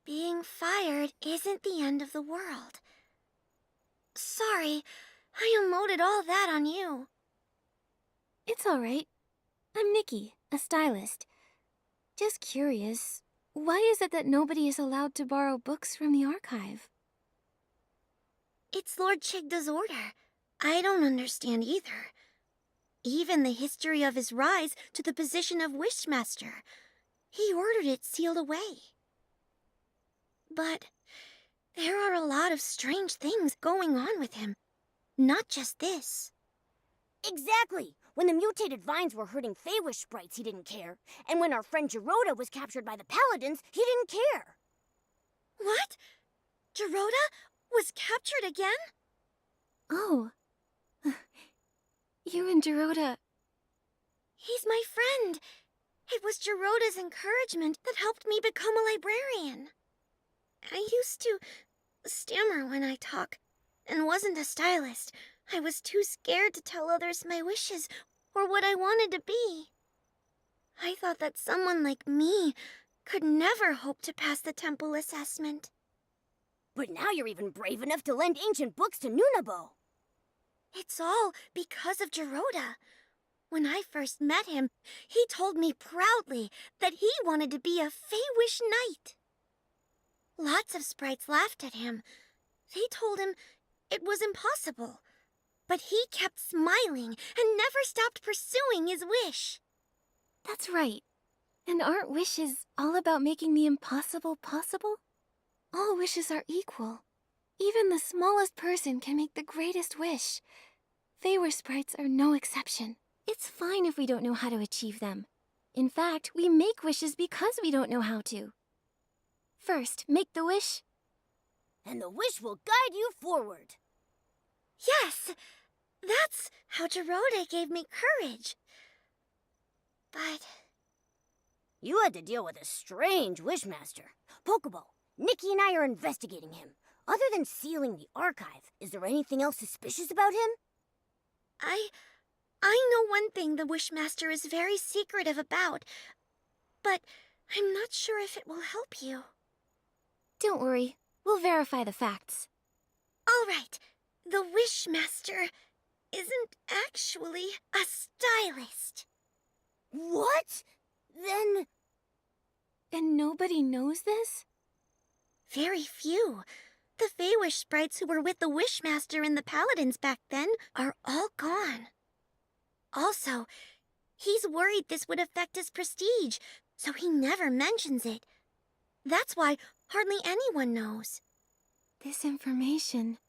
Being fired isn't the end of the world. Sorry, I unloaded all that on you. It's all right. I'm Nikki, a stylist. Just curious, why is it that nobody is allowed to borrow books from the archive? It's Lord Chigda's order. I don't understand either. Even the history of his rise to the position of Wishmaster, he ordered it sealed away. But there are a lot of strange things going on with him. Not just this. Exactly! When the mutated vines were hurting Feywish sprites, he didn't care. And when our friend Giroda was captured by the Paladins, he didn't care. What? Giroda was captured again? Oh. You and Giroda... He's my friend. It was Giroda's encouragement that helped me become a librarian. I used to stammer when I talk, and wasn't a stylist. I was too scared to tell others my wishes or what I wanted to be. I thought that someone like me could never hope to pass the temple assessment. But now you're even brave enough to lend ancient books to 𝕂𝕦𝕔𝕚. It's all because of Giroda. When I first met him, he told me proudly that he wanted to be a Feywish knight. Lots of sprites laughed at him. They told him it was impossible. But he kept smiling and never stopped pursuing his wish. That's right. And aren't wishes all about making the impossible possible? All wishes are equal. Even the smallest person can make the greatest wish. Feywish sprites are no exception. It's fine if we don't know how to achieve them. In fact, we make wishes because we don't know how to. First, make the wish. And the wish will guide you forward. Yes! That's how Giroda gave me courage. But... You had to deal with a strange Wishmaster. 𝕂𝑘𝑒, Nikki and I are investigating him. Other than sealing the archive, is there anything else suspicious about him? I know one thing the Wishmaster is very secretive about, but I'm not sure if it will help you. Don't worry, we'll verify the facts. All right, the Wishmaster isn't actually a stylist. What? Then... And nobody knows this? Very few. The Feywish sprites who were with the Wishmaster and the Paladins back then are all gone. Also, he's worried this would affect his prestige, so he never mentions it. That's why hardly anyone knows. This information...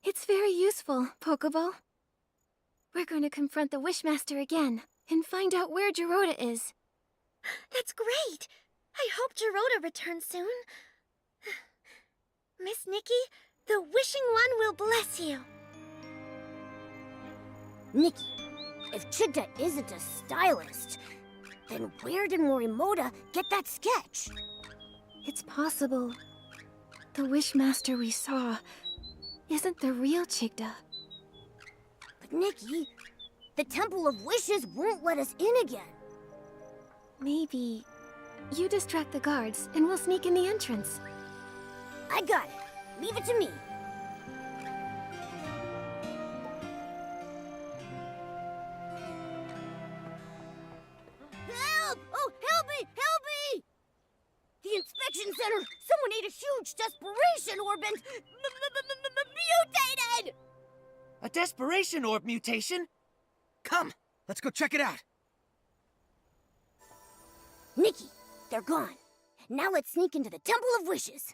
It's very useful, 𝕂𝑘𝑒. We're going to confront the Wishmaster again and find out where Giroda is. That's great! I hope Giroda returns soon. Miss Nikki, the Wishing One will bless you. Nikki, if Chigda isn't a stylist, then where did Morimoto get that sketch? It's possible the Wishmaster we saw isn't the real Chigda. But Nikki, the Temple of Wishes won't let us in again. Maybe you distract the guards and we'll sneak in the entrance. I got it. Leave it to me. Help! Oh, help me! Help me! The inspection center! Someone ate a huge desperation orb and mutated! A desperation orb mutation? Come, let's go check it out. Nikki, they're gone. Now let's sneak into the Temple of Wishes.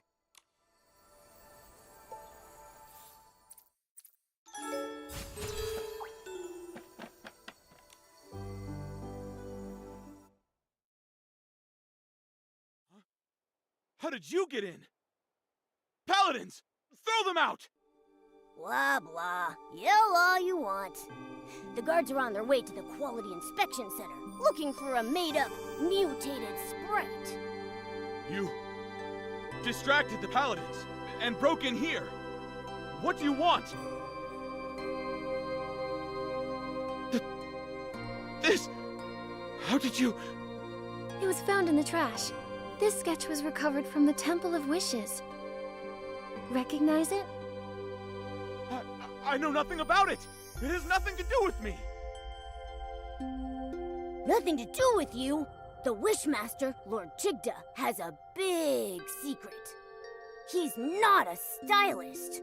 How did you get in? Paladins! Throw them out! Blah, blah. Yell all you want. The guards are on their way to the Quality Inspection Center, looking for a made-up, mutated sprite. You distracted the Paladins and broke in here. What do you want? This... How did you... It was found in the trash. This sketch was recovered from the Temple of Wishes. Recognize it? I know nothing about it! It has nothing to do with me! Nothing to do with you? The Wishmaster, Lord Chigda, has a big secret. He's not a stylist.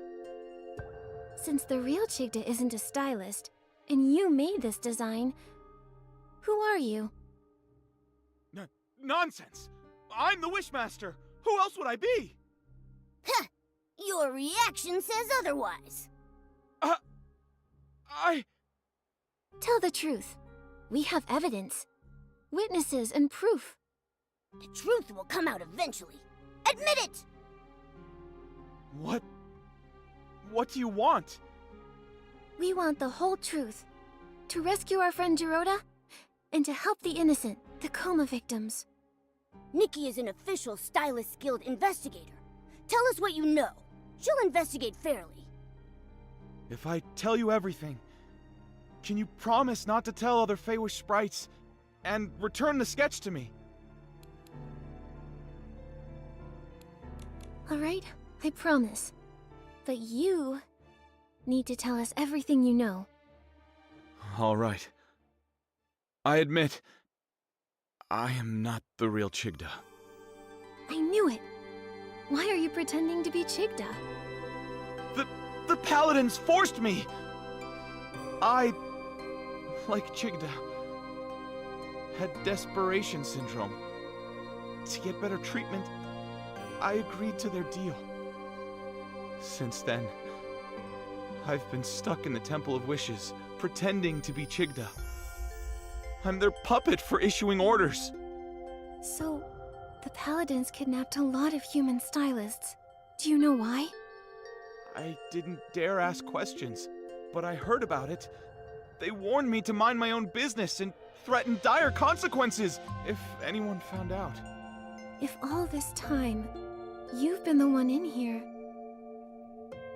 Since the real Chigda isn't a stylist, and you made this design, who are you? Nonsense! I'm the Wishmaster! Who else would I be? Heh! Your reaction says otherwise. Tell the truth. We have evidence, witnesses, and proof. The truth will come out eventually. Admit it! What do you want? We want the whole truth. To rescue our friend Giroda, and to help the innocent, the coma victims. Nikki is an official Stylist Guild investigator. Tell us what you know. She'll investigate fairly. If I tell you everything, can you promise not to tell other Feywish sprites, and return the sketch to me? Alright, I promise. But you need to tell us everything you know. All right. I admit, I am not the real Chigda. I knew it. Why are you pretending to be Chigda? The paladins forced me! I, like Chigda, had desperation syndrome. To get better treatment, I agreed to their deal. Since then, I've been stuck in the Temple of Wishes, pretending to be Chigda. I'm their puppet for issuing orders. So, the paladins kidnapped a lot of human stylists. Do you know why? I didn't dare ask questions, but I heard about it. They warned me to mind my own business and threatened dire consequences if anyone found out. If all this time, you've been the one in here,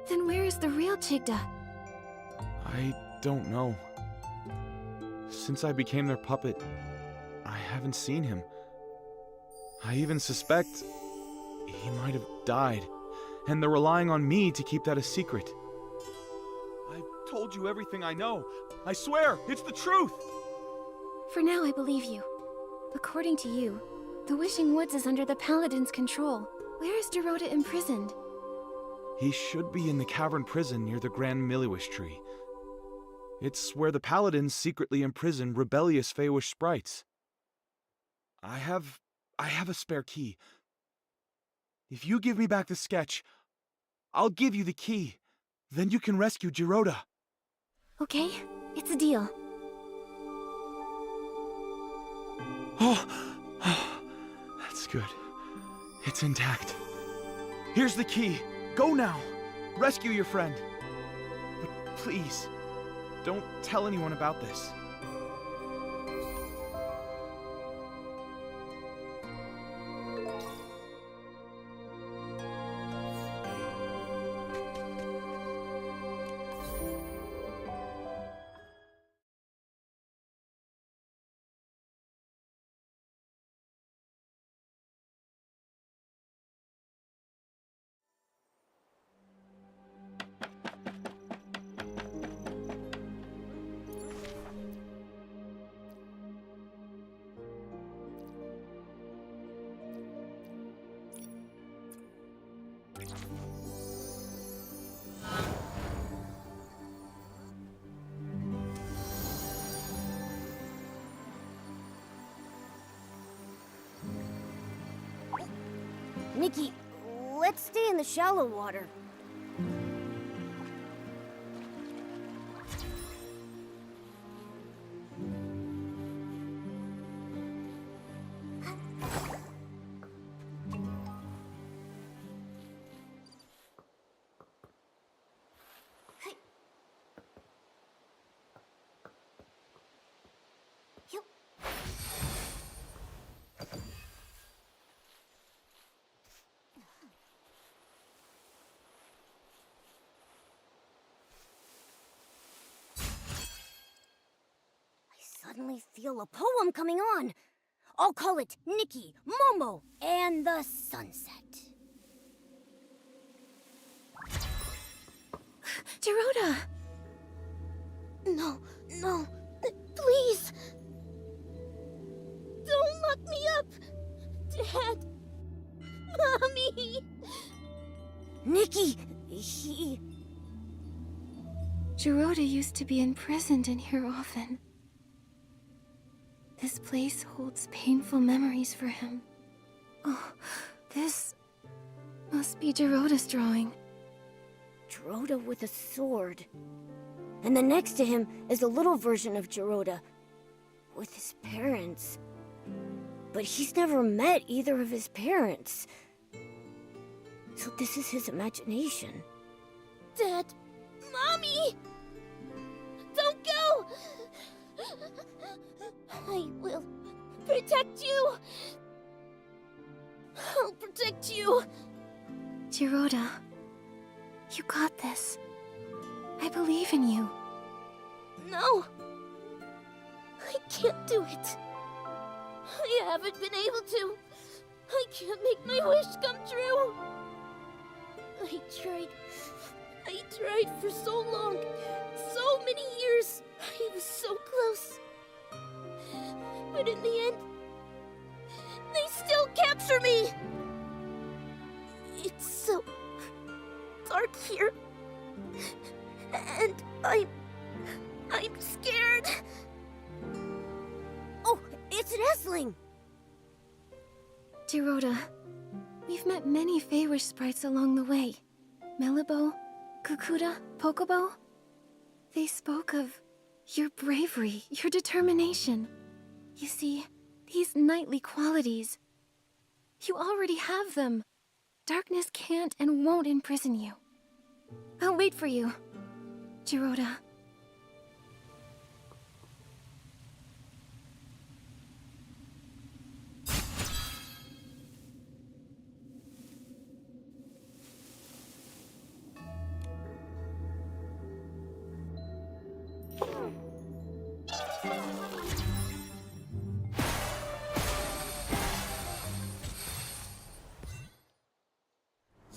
then where is the real Chigda? I don't know. Since I became their puppet, I haven't seen him. I even suspect he might have died, and they're relying on me to keep that a secret. I've told you everything I know. I swear, it's the truth! For now, I believe you. According to you, the Wishing Woods is under the Paladin's control. Where is Giroda imprisoned? He should be in the cavern prison near the 𝕁𝕦𝕔𝕙. It's where the Paladins secretly imprison rebellious Feywish sprites. I have a spare key. If you give me back the sketch, I'll give you the key. Then you can rescue Giroda. Okay, it's a deal. Oh, that's good. It's intact. Here's the key. Go now. Rescue your friend. But please, don't tell anyone about this. Nikki, let's stay in the shallow water. I suddenly feel a poem coming on. I'll call it Nikki, Momo, and the sunset. Giroda! No, please. Don't lock me up. Dad. Mommy. Nikki, Giroda used to be imprisoned in here often. This place holds painful memories for him. Oh, this must be Giroda's drawing. Giroda with a sword. And then next to him is a little version of Giroda with his parents. But he's never met either of his parents. So this is his imagination. Dad, Mommy! Don't go! I will protect you! I'll protect you! Giroda, you got this. I believe in you. No! I can't do it. I haven't been able to. I can't make my wish come true. I tried for so long. So many years. I was so close. But in the end, they still capture me. It's so dark here. And I'm scared. Oh, it's 𝕁𝕦𝕔𝓙𝓁𝓁! Giroda, we've met many Feywish sprites along the way. 𝕁𝕦𝕔𝓿, Chigda, 𝕁𝕑𝑒𝓏. They spoke of your bravery, your determination. You see, these knightly qualities, you already have them. Darkness can't and won't imprison you. I'll wait for you, Giroda.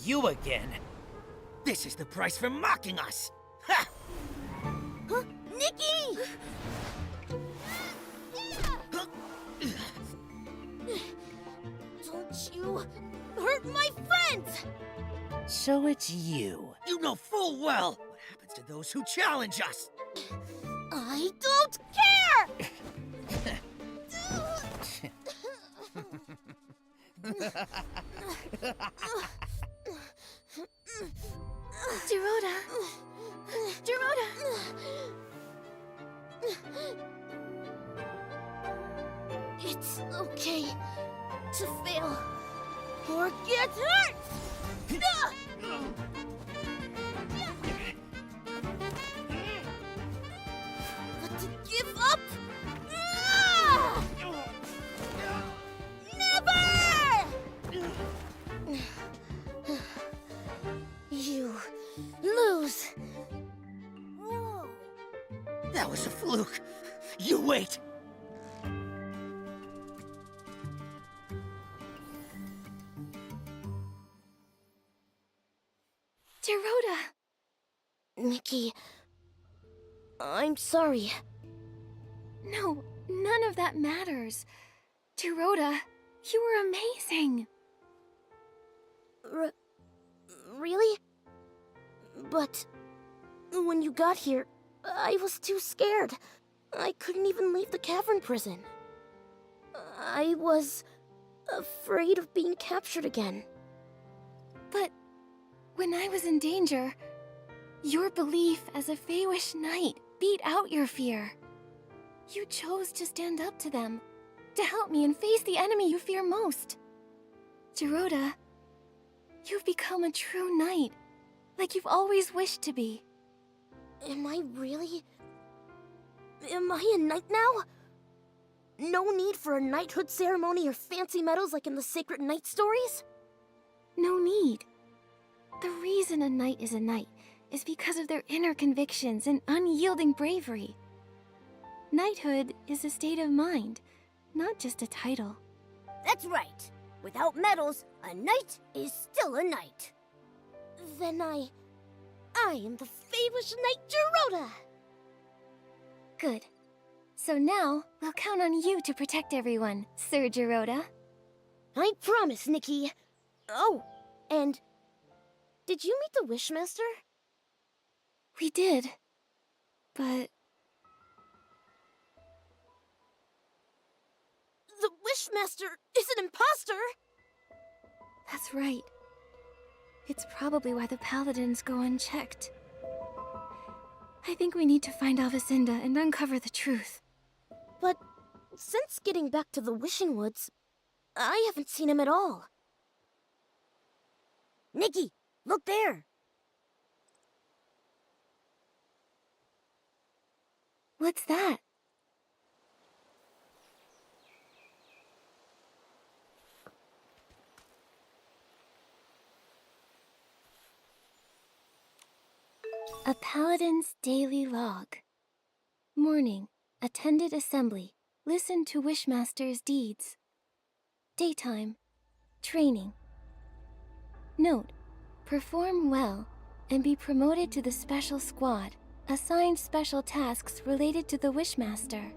You again? This is the price for mocking us! Ha! Huh? Nikki! Don't you hurt my friends! So it's you. You know full well what happens to those who challenge us! I don't care! Giroda! Giroda! It's okay to fail or get hurt! But to give up? Never! You lose. Whoa. That was a fluke. You wait. Giroda! Nikki, I'm sorry. No, none of that matters. Giroda, you were amazing. Really? But when you got here, I was too scared. I couldn't even leave the cavern prison. I was afraid of being captured again. But when I was in danger, your belief as a Feywish knight beat out your fear. You chose to stand up to them, to help me and face the enemy you fear most. Giroda, you've become a true knight, like you've always wished to be. Am I really? Am I a knight now? No need for a knighthood ceremony or fancy medals like in the sacred knight stories? No need. The reason a knight is because of their inner convictions and unyielding bravery. Knighthood is a state of mind, not just a title. That's right. Without medals, a knight is still a knight. Then I am the famous Knight Giroda. Good. So now, we'll count on you to protect everyone, Sir Giroda. I promise, Nikki. Oh, and did you meet the Wishmaster? We did. But the Wishmaster is an imposter! that's right. It's probably why the paladins go unchecked. I think we need to find 𝕂𝓂 and uncover the truth. But since getting back to the Wishing Woods, I haven't seen him at all. Nikki, look there! What's that? A Paladin's Daily Log. Morning. Attended assembly. Listened to Wishmaster's deeds. Daytime. Training. Note. Perform well and be promoted to the special squad. Assigned special tasks related to the Wishmaster.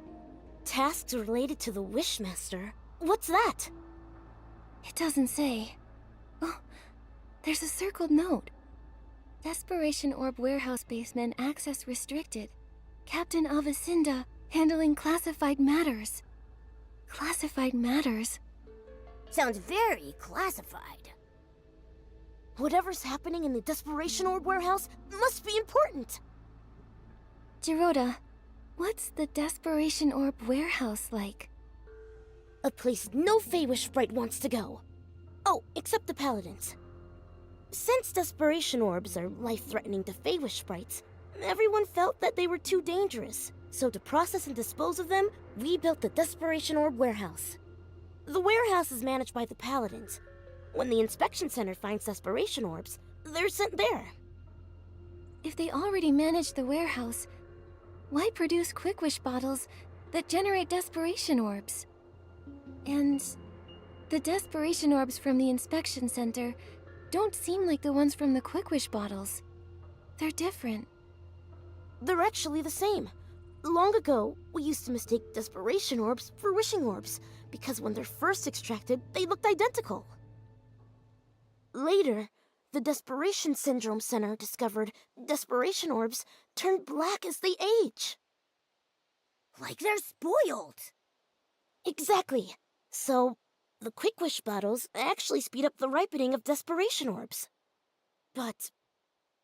Tasks related to the Wishmaster? What's that? It doesn't say. Oh, there's a circled note. Desperation Orb Warehouse Basement access restricted. Captain 𝕂𝓂 handling classified matters. Classified matters? Sounds very classified. Whatever's happening in the Desperation Orb Warehouse must be important. Giroda, what's the Desperation Orb Warehouse like? A place no Feywish sprite wants to go. Oh, except the Paladins. Since Desperation Orbs are life-threatening to Feywish sprites, everyone felt that they were too dangerous. So to process and dispose of them, we built the Desperation Orb Warehouse. The warehouse is managed by the Paladins. When the inspection center finds Desperation Orbs, they're sent there. If they already manage the warehouse, why produce Quick Wish bottles that generate Desperation Orbs? And the Desperation Orbs from the inspection center don't seem like the ones from the Quick Wish bottles. They're different. They're actually the same. Long ago, we used to mistake Desperation Orbs for Wishing Orbs, because when they're first extracted, they looked identical. Later, the Desperation Syndrome Center discovered Desperation Orbs turn black as they age. Like they're spoiled. Exactly. So, the Quick Wish bottles actually speed up the ripening of Desperation Orbs. But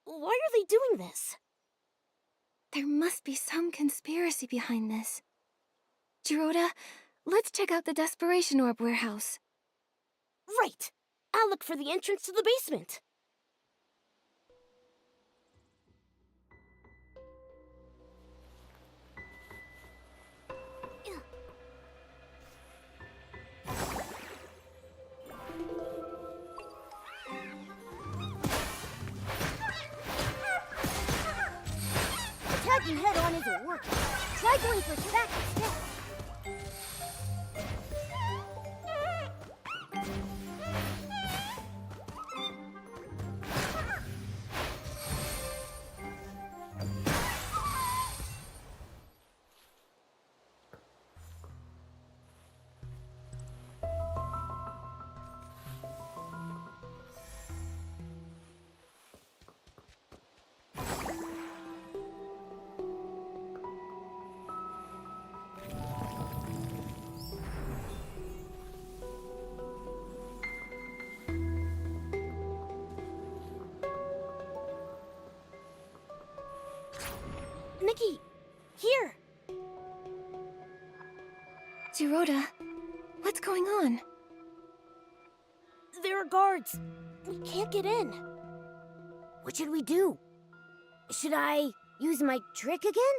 why are they doing this? There must be some conspiracy behind this. Giroda, let's check out the Desperation Orb Warehouse. Right! I'll look for the entrance to the basement. Attacking head-on isn't working. Try going for attack instead. Nikki, here! Giroda, what's going on? There are guards. We can't get in. What should we do? Should I use my trick again?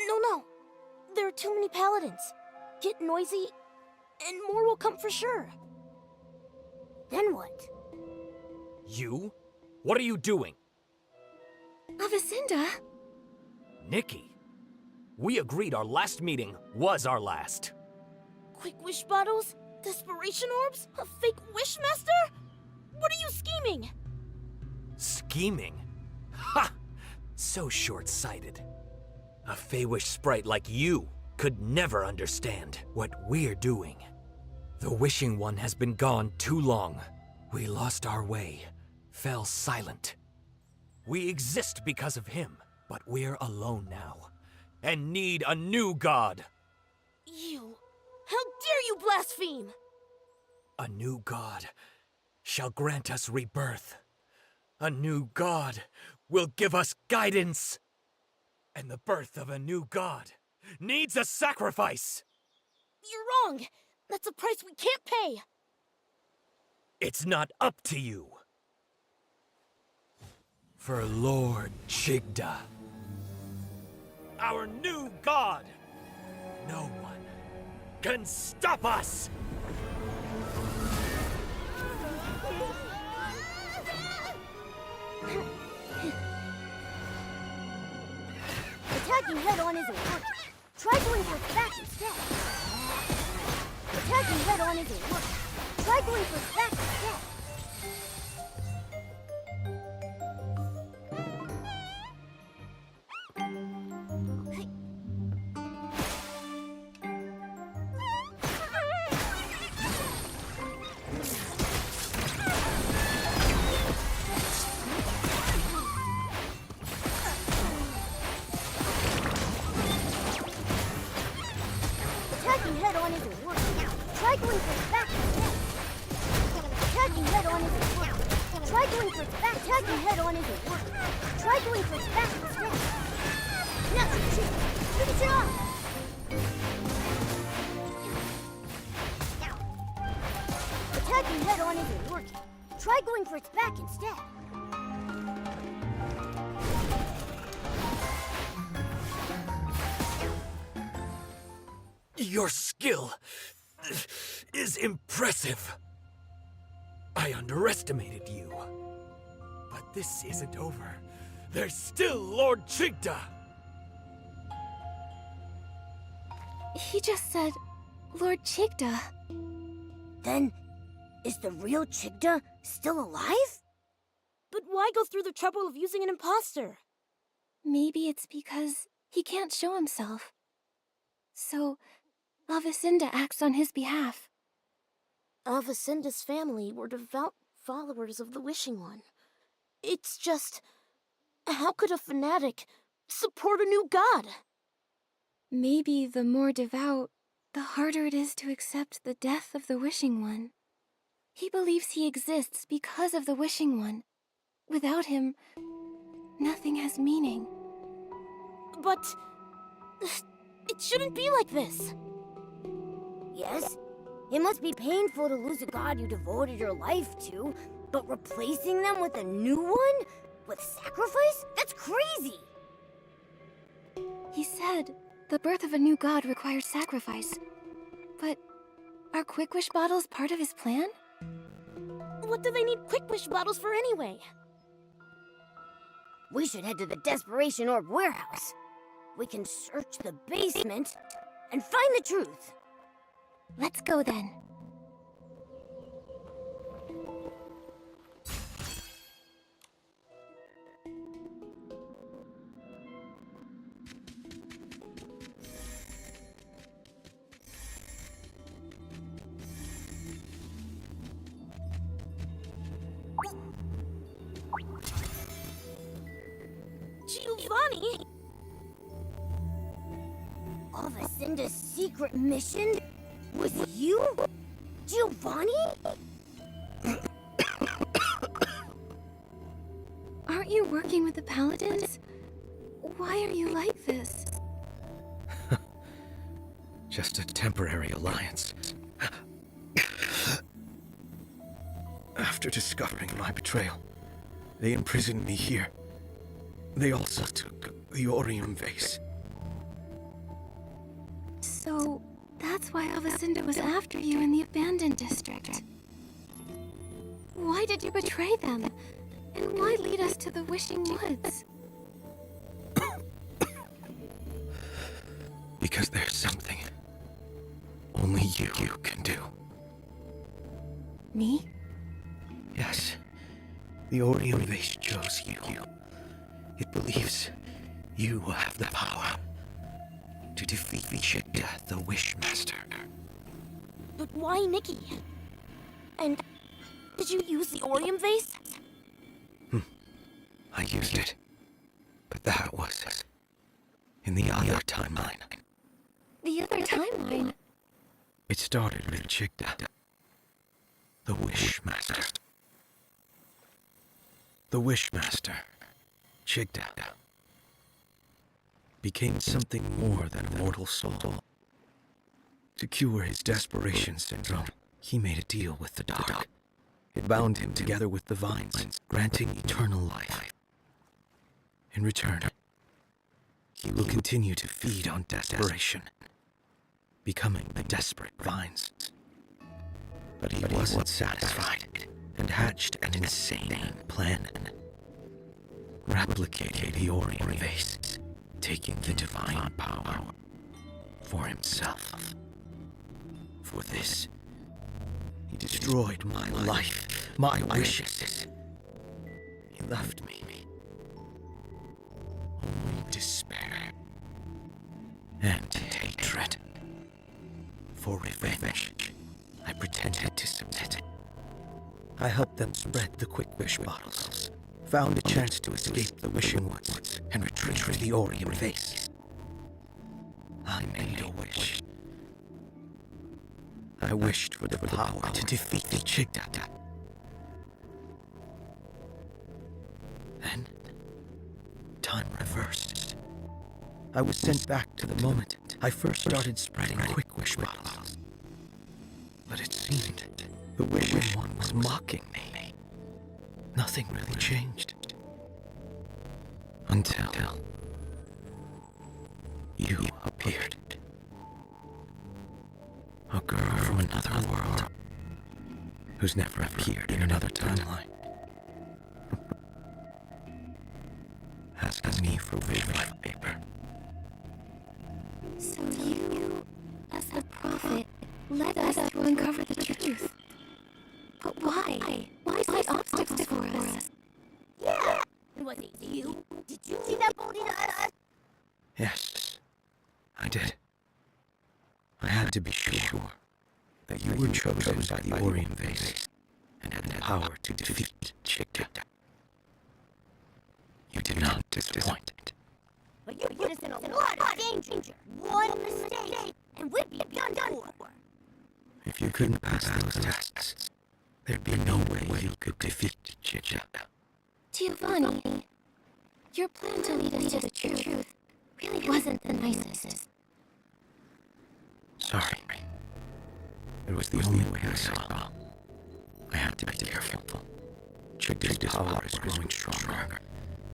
No. There are too many paladins. Get noisy, and more will come for sure. Then what? You? What are you doing? 𝕂𝓂? Nikki, we agreed our last meeting was our last. Quick wish bottles? Desperation orbs? A fake Wishmaster? What are you scheming? Scheming? Ha! So short-sighted. A Feywish sprite like you could never understand what we're doing. The Wishing One has been gone too long. We lost our way, fell silent. We exist because of him, but we're alone now, and need a new god. You! How dare you blaspheme! A new god shall grant us rebirth. A new god will give us guidance. And the birth of a new god needs a sacrifice. You're wrong! That's a price we can't pay! It's not up to you. For Lord Chigda, our new god, no one can stop us! Attacking head-on isn't working. Try going for its back instead. Attacking head-on isn't working. Try going for its back instead. Attacking head-on isn't working. Try going for its back instead. Attacking head-on isn't working. Try going for its back. Attacking head-on isn't working. Try going for its back instead. Now, finish it off! Attacking head-on isn't working. Try going for its back instead. Your skill is impressive. I underestimated you. But this isn't over. There's still Lord Chigda. He just said, Lord Chigda. Then, is the real Chigda still alive? But why go through the trouble of using an imposter? Maybe it's because he can't show himself. So, 𝕂𝓂 acts on his behalf. 𝕂𝓂's family were devout followers of the Wishing One. It's just, how could a fanatic support a new god? Maybe the more devout, the harder it is to accept the death of the Wishing One. He believes he exists because of the Wishing One. Without him, nothing has meaning. But it shouldn't be like this. Yes, it must be painful to lose a god you devoted your life to, but replacing them with a new one? With sacrifice? That's crazy! He said the birth of a new god requires sacrifice. But are quick wish bottles part of his plan? What do they need quick wish bottles for anyway? We should head to the Desperation Orb warehouse. We can search the basement and find the truth. Let's go then. Giovanni? 𝕂𝓂's secret mission? Was you? Giovanni? Aren't you working with the Paladins? Why are you like this? Just a temporary alliance. After discovering my betrayal, they imprisoned me here. They also took the Orium vase. So, that's why 𝕂𝓂 was after you in the abandoned district. Why did you betray them? And why lead us to the Wishing Woods? Because there's something only only you can do. Me? Yes. The Orium Vase chose you. It believes you will have the power to defeat Chigda, the Wishmaster. But why Nikki? And did you use the Orium Vase? I used it. But that was in the other timeline. The other timeline? It started with Chigda, the Wishmaster. The Wishmaster, Chigda, became something more than a mortal soul. To cure his desperation syndrome, he made a deal with the dark. It bound him together with the vines, granting eternal life. In return, he will continue to feed on desperation, becoming the desperate vines. But he wasn't satisfied and hatched an insane plan. Replicate the Orium Vase, taking the divine power for himself. For this, he destroyed my life, my wishes. He left me only despair and hatred. For revenge, I pretended to submit. I helped them spread the quick wish bottles, found a chance to escape the wishing woods, and retrieve the Orium Vase. I made a wish. I wished for the power to defeat the Chigda. Then, time reversed. I was sent back to the moment I first started spreading quick wish bottles. But it seemed the wishing one was mocking me. Nothing really changed. Until you appeared. A girl from another world who's never appeared in another timeline. Asking me for life paper. So you, as the prophet, led us to uncover the truth. But why? Why set obstacles for us? Yeah! Was it you? Did you see that holding us? Yes, I did. I had to be sure that you were chosen by the Orium Vase and had the power to defeat Chigda. You did not disappoint. But you put us in a lot of danger. One mistake, and we'd be done for. If you couldn't pass those tests, there'd be no way you could defeat Chigda. Giovanni, your plan to lead us to the truth really wasn't the nicest. Sorry. It was the only way I saw. I had to be careful. Chigda's power is growing stronger.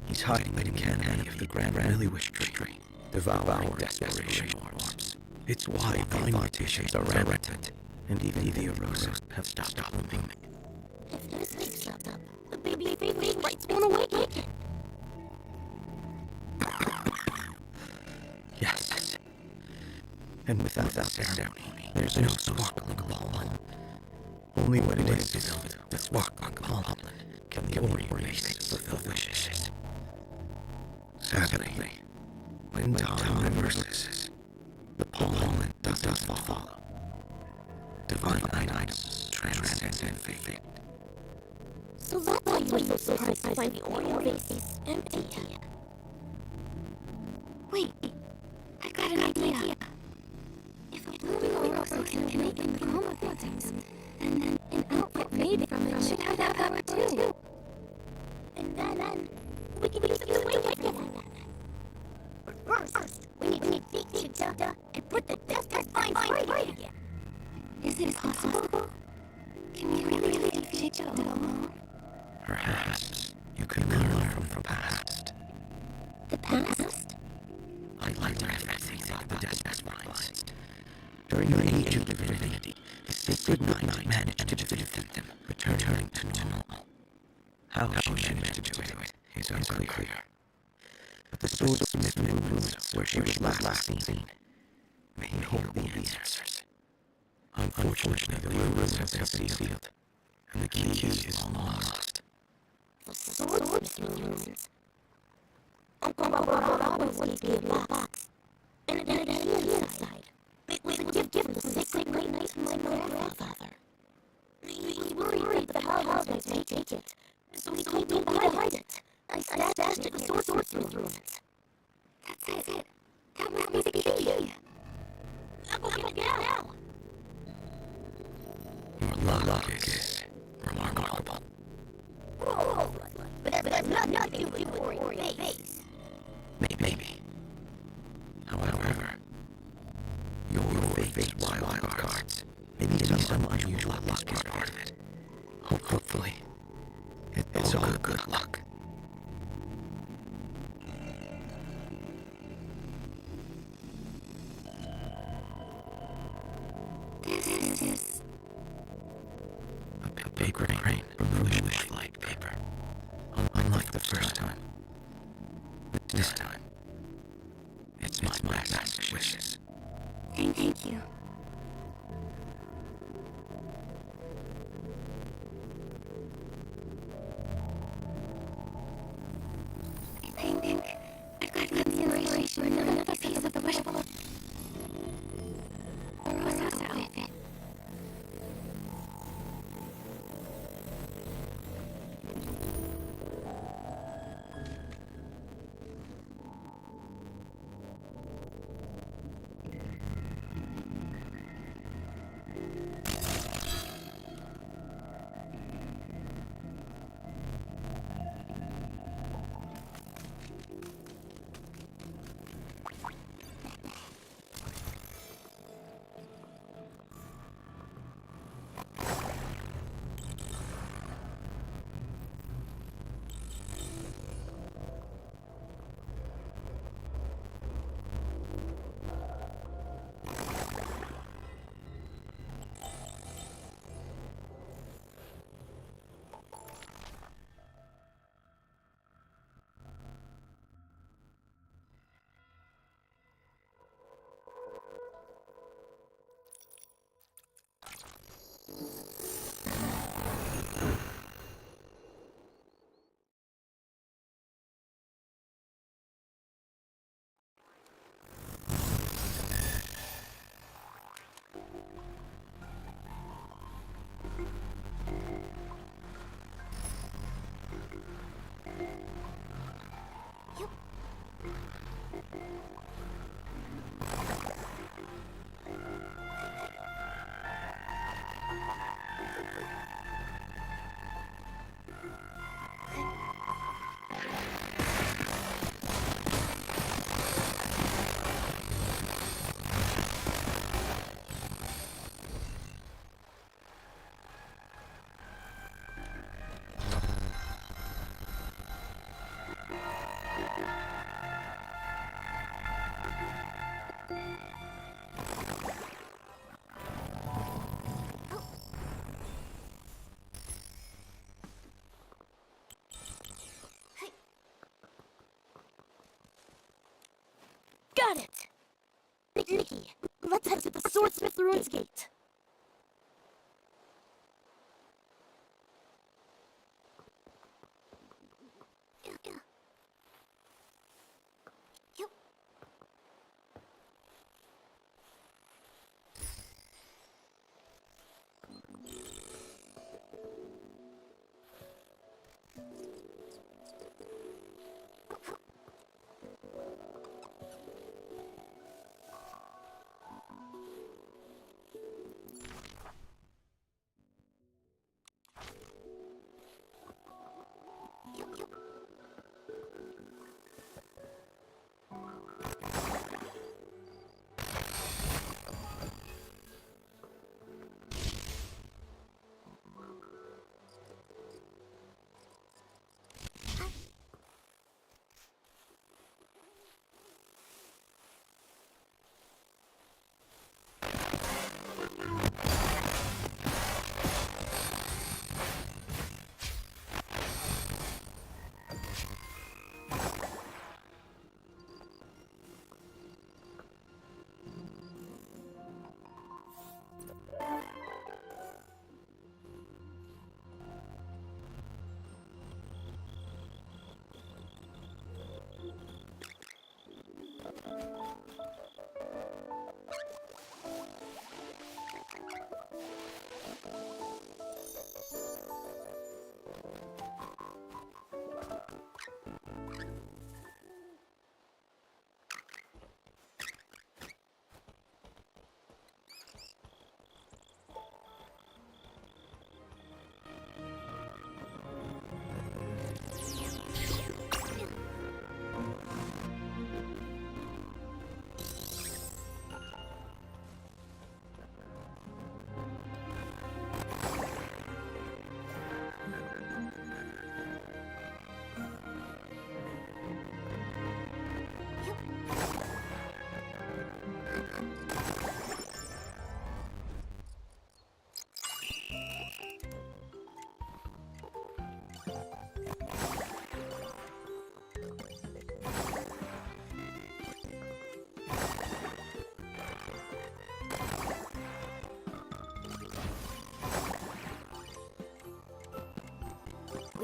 He's hiding in the canopy of the 𝕁𝕁 tree, devouring desperation orbs. It's why vine mutations are rampant, and even the erosives have stopped blooming. If this wakes up, the baby sprites won't awaken. Yes. And without that ceremony, there's no sparkling pollen. Only when it is filled with sparkling pollen can the Orium Vase fulfill wishes. Sadly, when time reverses, the pollen doesn't follow. Divine items transcend fate. So that's why you were so surprised to find the Orium Vase is empty. Wait, I got an idea. If a blooming Orosa can awaken the coma victims, then an outfit made from it should have that power too. And then we can use it to awaken them. But first, we need to defeat Chigda and put the desperate vines free again. Is it possible? Can we really defeat Chigda alone? Perhaps you can learn from the past. The past? I learned everything about the desperate vines. During the Age of Divinity, the Sacred Knight managed to defeat them, returning to normal. How she managed to do it is unclear. But the Swordsmith ruins where she was last seen may hold the answers. Unfortunately, the ruins have been sealed, and the key is long lost. The Swordsmith ruins. Uncle Barbarata once gave it back, and it had a key inside. It was a gift given the sacred night to my grandfather. He was worried that the Paladins might take it, so he told me to hide it. I stashed it in the Swordsmith ruins. That's it. That must be the key. I'll go get it now. Your luck is remarkable. Whoa, but that's nothing to do with your face. Maybe. However, your faith is wild cards. Maybe some unusual luck is part of it. Hopefully, it's all good luck. This is a paper crane from the Wishfield paper. Unlike the first time, this time, it's my master's wishes. Thank you. I think I've got the inspiration for another piece of the Wishball. Rosa's outfit. Got it! Nikki, let's head to the Swordsmith Ruins Gate.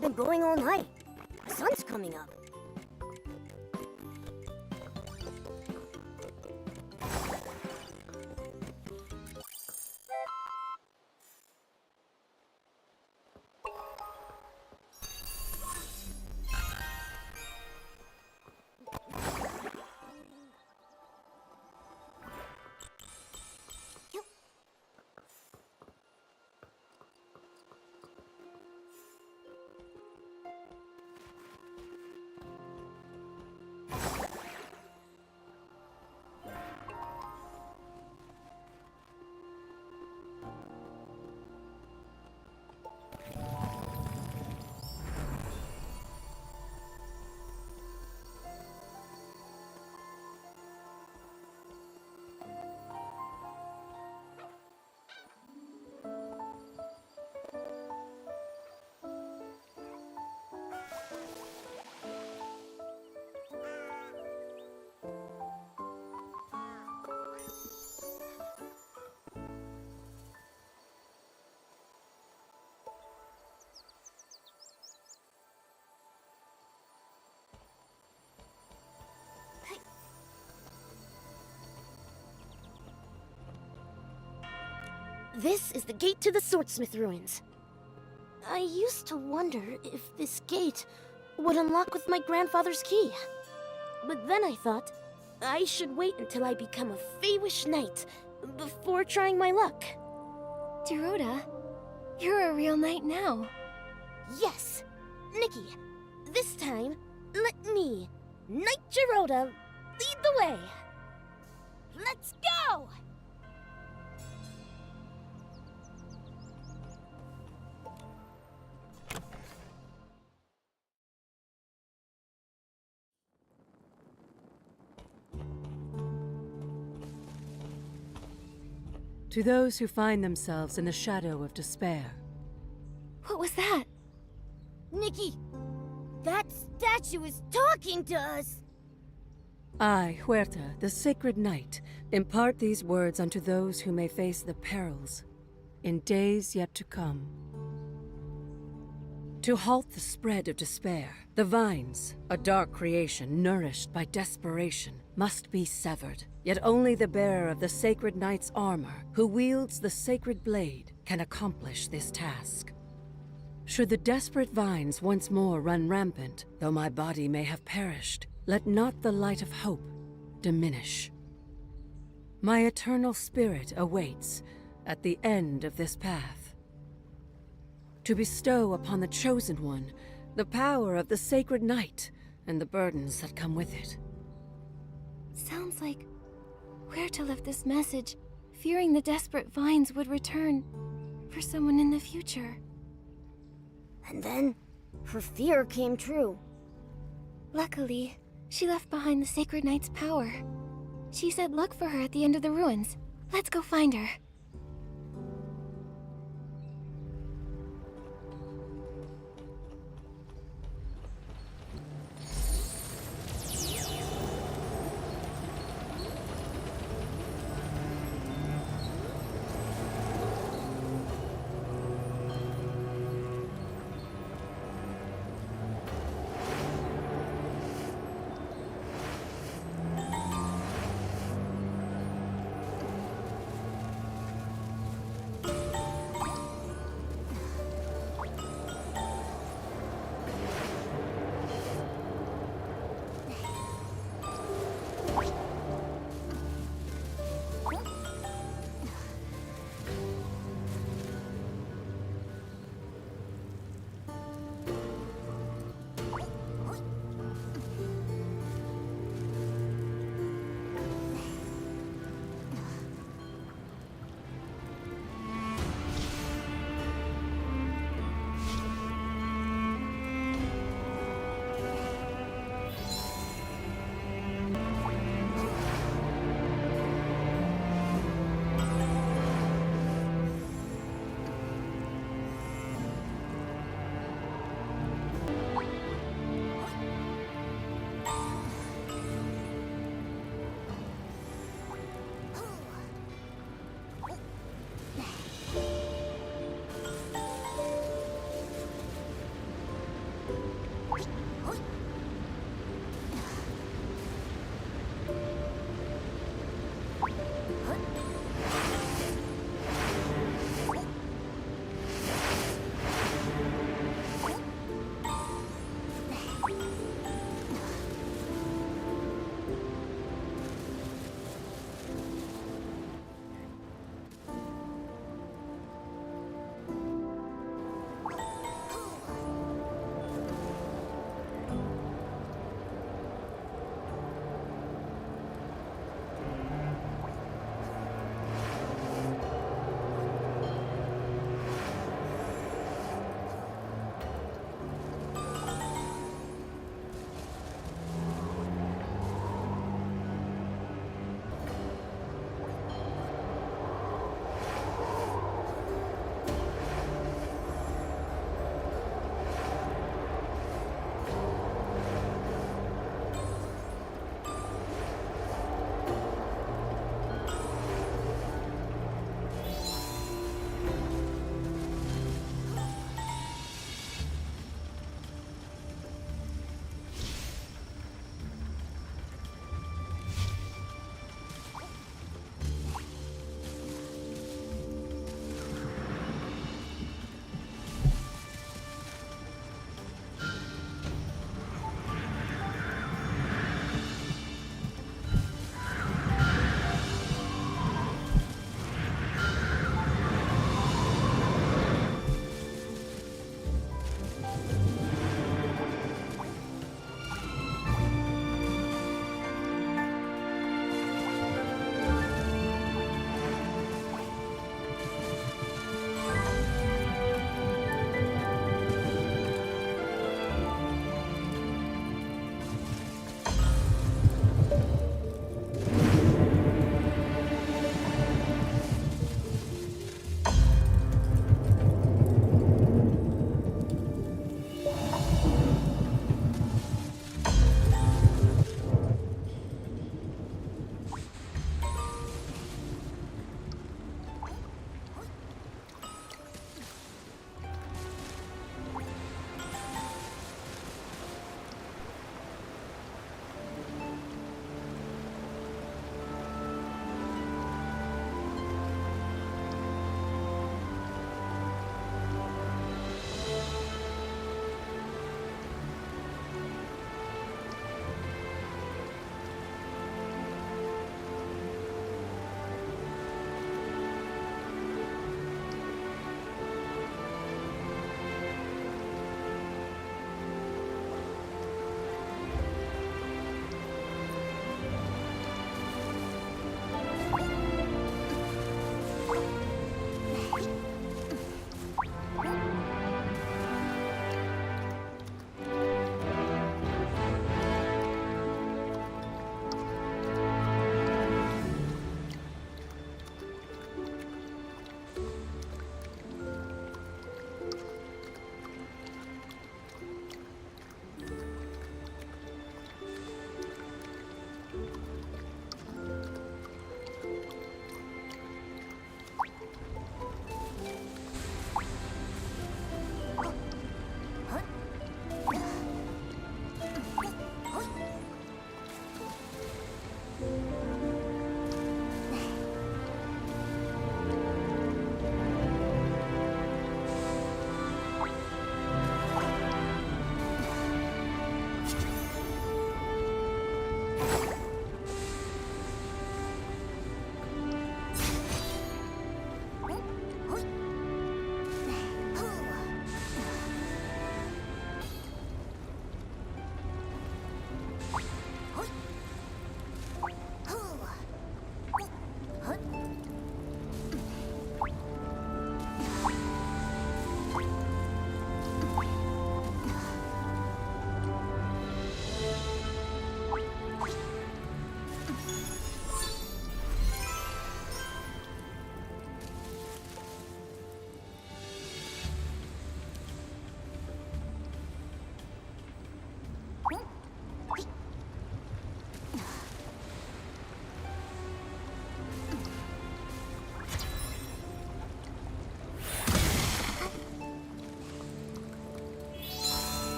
we've been going all night. The sun's coming up. This is the gate to the Swordsmith ruins. I used to wonder if this gate would unlock with my grandfather's key. But then I thought I should wait until I become a Feywish knight before trying my luck. Giroda, you're a real knight now. Yes, Nikki, this time, let me, Knight Giroda, lead the way. Let's go! To those who find themselves in the shadow of despair. What was that? Nikki, that statue is talking to us! I, 𝐻𝑒𝓁𝓁, the sacred knight, impart these words unto those who may face the perils in days yet to come. To halt the spread of despair, the vines, a dark creation nourished by desperation, must be severed. Yet only the bearer of the sacred knight's armor, who wields the sacred blade, can accomplish this task. Should the desperate vines once more run rampant, though my body may have perished, let not the light of hope diminish. My eternal spirit awaits at the end of this path, to bestow upon the chosen one the power of the sacred knight and the burdens that come with it. Sounds like 𝐻𝑒𝓁𝓁 left this message, fearing the desperate vines would return for someone in the future. And then, her fear came true. Luckily, she left behind the sacred knight's power. She said look for her at the end of the ruins. Let's go find her.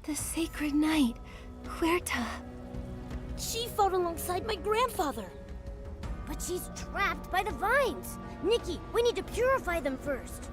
The sacred knight, 𝓂 𝓂. She fought alongside my grandfather. But she's trapped by the vines. Nikki, we need to purify them first.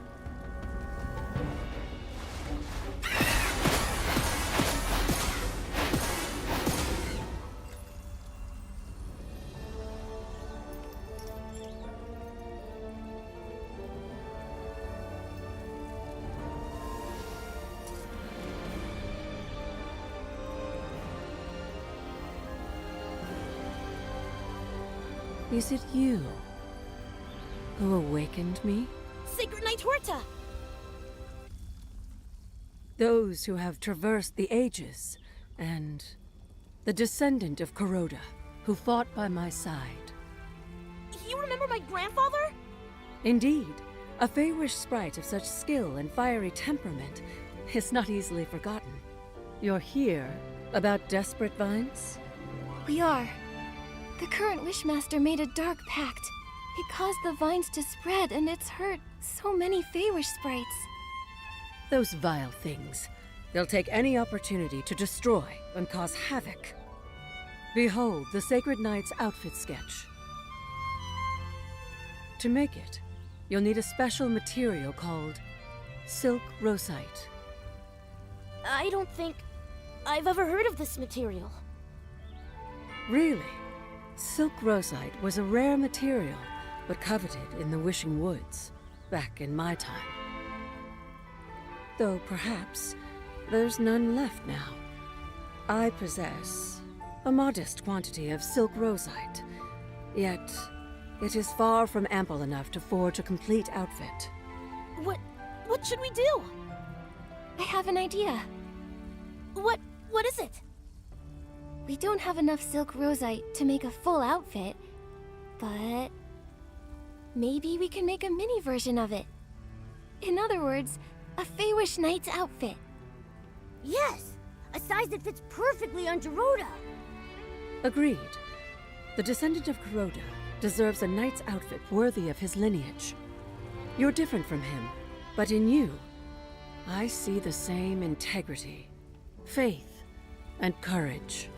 Is it you who awakened me? Sacred Knight 𝓂 𝓂! Those who have traversed the ages, and the descendant of Giroda, who fought by my side. You remember my grandfather? Indeed, a Feywish sprite of such skill and fiery temperament is not easily forgotten. You're here about desperate vines? We are. The current Wishmaster made a dark pact. It caused the vines to spread, and it's hurt so many Feywish sprites. Those vile things. They'll take any opportunity to destroy and cause havoc. Behold the Sacred Knight's outfit sketch. To make it, you'll need a special material called silk rosite. I don't think I've ever heard of this material. Really? Silk rosite was a rare material, but coveted in the Wishing Woods, back in my time. Though perhaps there's none left now. I possess a modest quantity of silk rosite, yet it is far from ample enough to forge a complete outfit. What should we do? I have an idea. What is it? We don't have enough silk rosite to make a full outfit, but maybe we can make a mini version of it. In other words, a Feywish knight's outfit. Yes! A size that fits perfectly on Giroda. Agreed. The descendant of Giroda deserves a knight's outfit worthy of his lineage. You're different from him, but in you, I see the same integrity, faith, and courage.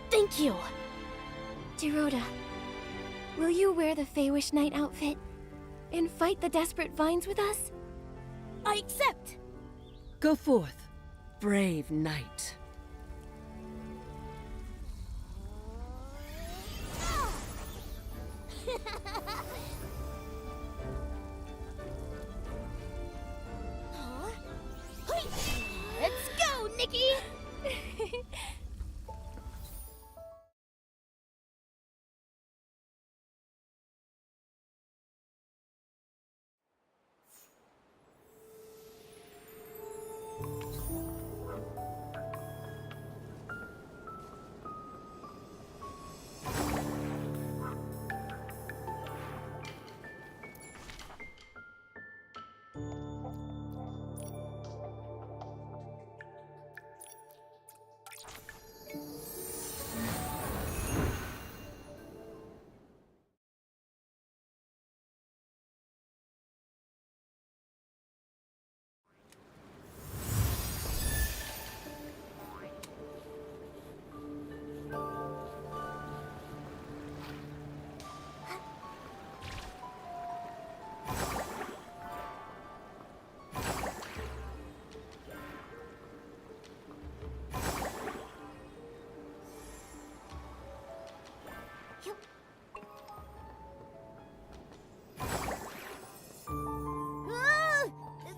Thank you. Giroda, will you wear the Feywish knight outfit and fight the desperate vines with us? I accept. Go forth, brave knight. Let's go, Nikki!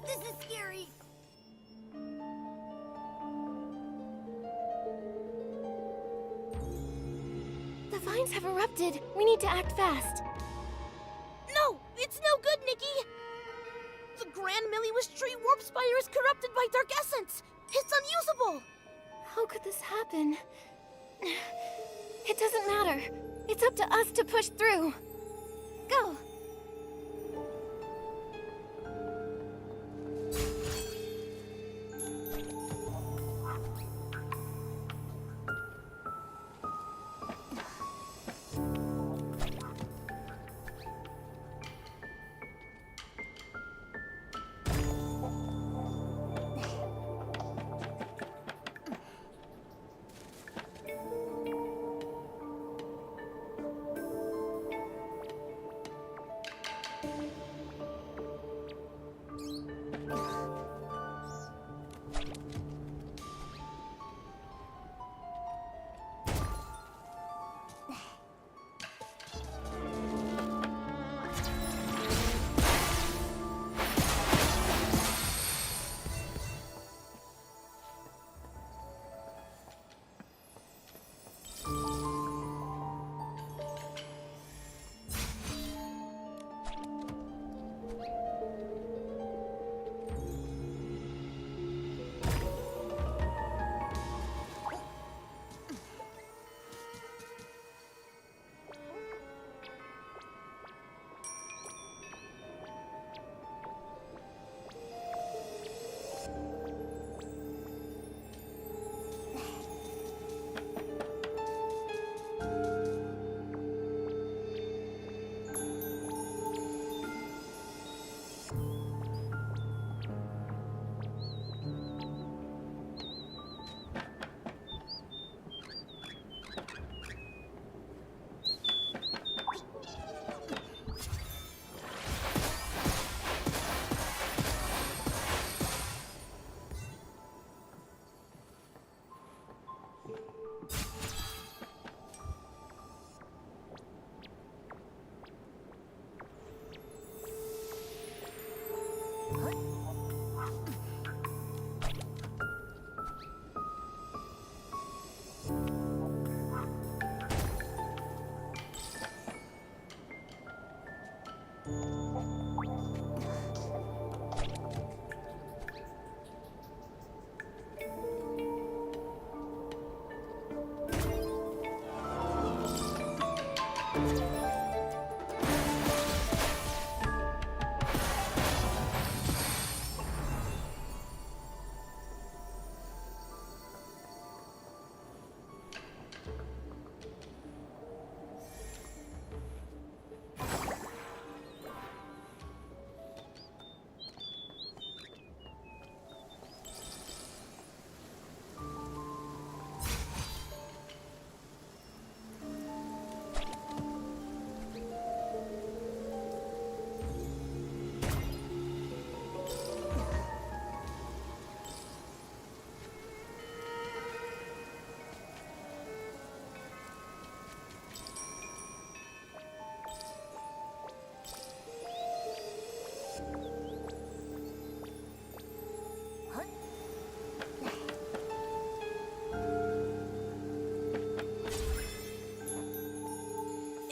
This is scary. The vines have erupted. We need to act fast. No! It's no good, Nikki! The 𝓂 𝓁𝕦𝕔𝓙 warp spire is corrupted by dark essence! It's unusable! How could this happen? It doesn't matter. It's up to us to push through. Go!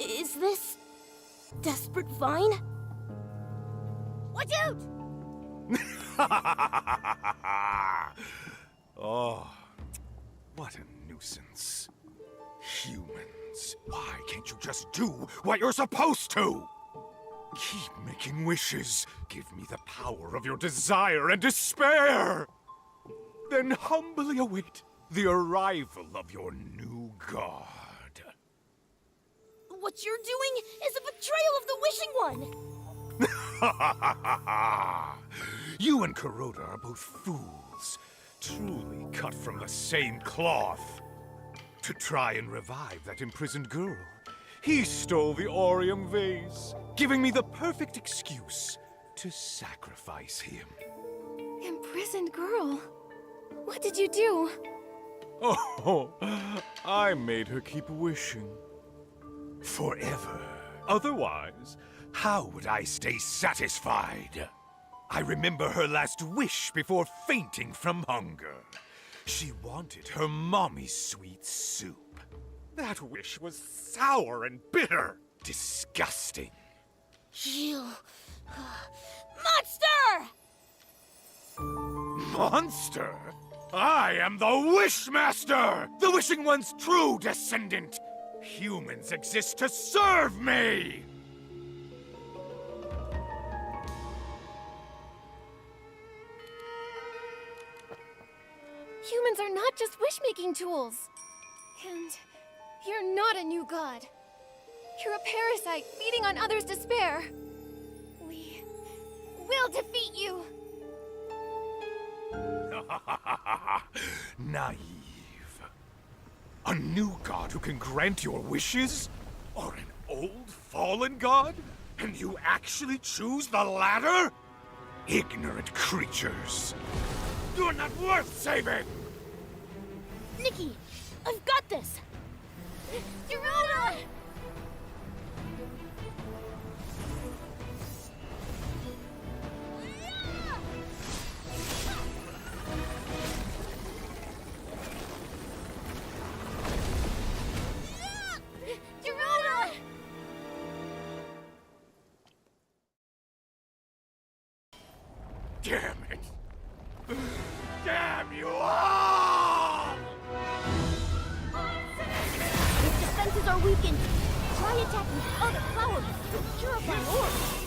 Is this Desperate Vine? Watch out! Oh, what a nuisance. Humans, why can't you just do what you're supposed to? Keep making wishes. Give me the power of your desire and despair. Then humbly await the arrival of your new god. What you're doing is a betrayal of the Wishing One! You and Giroda are both fools, truly cut from the same cloth. To try and revive that imprisoned girl, he stole the Aurium vase, giving me the perfect excuse to sacrifice him. Imprisoned girl? What did you do? Oh, I made her keep wishing. Forever. Otherwise, how would I stay satisfied? I remember her last wish before fainting from hunger. She wanted her mommy's sweet soup. That wish was sour and bitter. Disgusting. You... monster! Monster? I am the Wishmaster! The Wishing One's true descendant! Humans exist to serve me! Humans are not just wish-making tools. And you're not a new god. You're a parasite feeding on others' despair. We will defeat you. Naive. A new god who can grant your wishes? Or an old fallen god? And you actually choose the latter? Ignorant creatures. You're not worth saving! Nikki, I've got this! Giroda! Giroda! Damn it! Damn you all! His defenses are weakened. Try attacking other flowers with purifying orbs.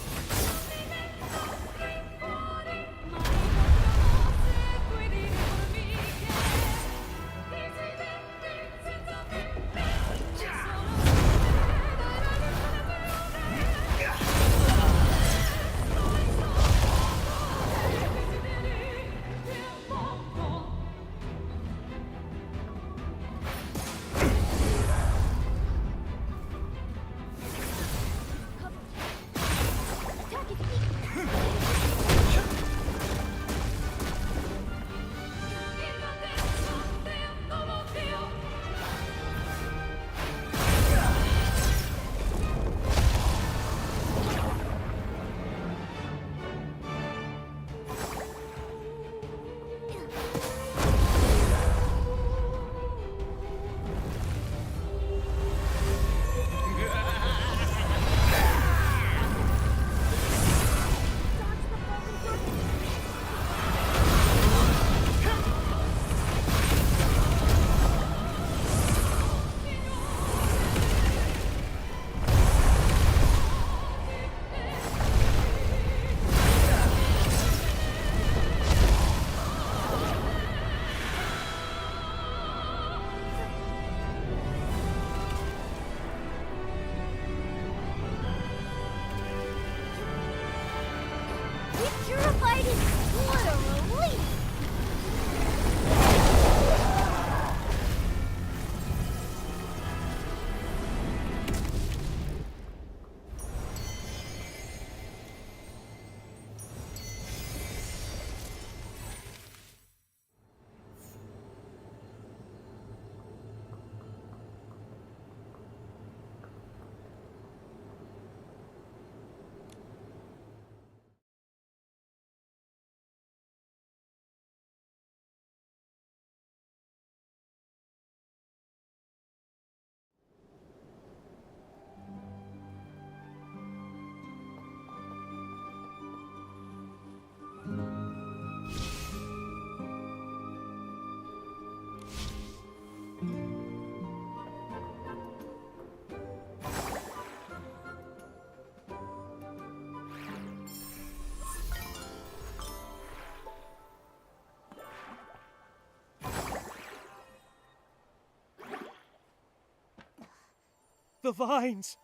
The vines!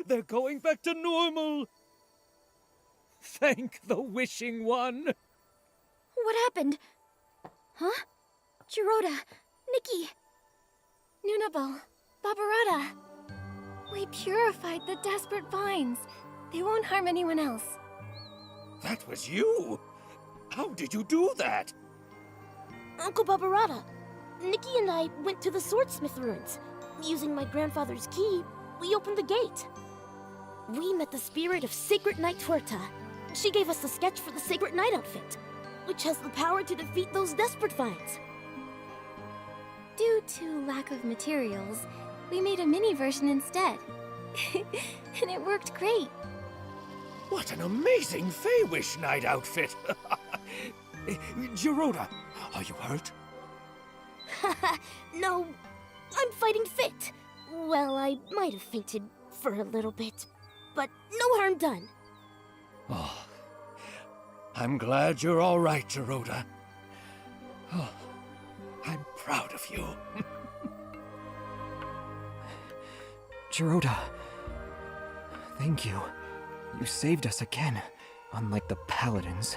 They're going back to normal! Thank the Wishing One! What happened? Huh? Giroda, Nikki, 𝕂𝕦𝕔𝕟𝕟, 𝕨𝕒𝕟. We purified the desperate vines. They won't harm anyone else. That was you? How did you do that? Uncle 𝕨𝕒𝕟, Nikki and I went to the Swordsmith ruins. Using my grandfather's key, we opened the gate. We met the spirit of 𝐻𝑒𝓁𝓁𝒾𝓄𝓐. She gave us the sketch for the Sacred Knight outfit, which has the power to defeat those desperate vines. Due to lack of materials, we made a mini version instead. And it worked great. What an amazing Feywish Knight outfit! Giroda, are you hurt? No, I'm fighting fit. Well, I might have fainted for a little bit, but no harm done. Oh, I'm glad you're all right, Giroda. Oh, I'm proud of you. Giroda, thank you. You saved us again, unlike the paladins.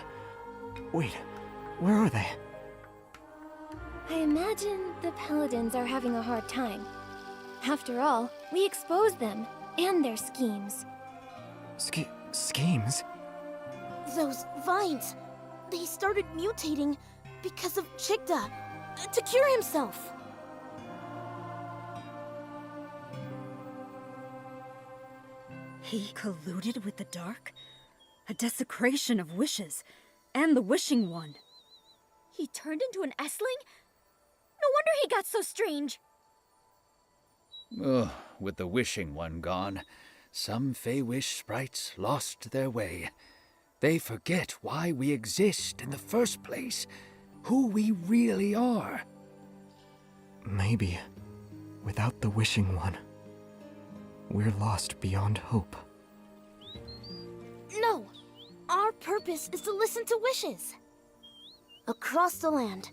Wait, where are they? I imagine the paladins are having a hard time. After all, we exposed them and their schemes. Schemes? Those vines, they started mutating because of Chigda, to cure himself. He colluded with the dark? A desecration of wishes, and the Wishing One. He turned into an 𝑠ling? No wonder he got so strange. Ugh, with the Wishing One gone, some Feywish sprites lost their way. They forget why we exist in the first place, who we really are. Maybe, without the Wishing One, we're lost beyond hope. No, our purpose is to listen to wishes. Across the land,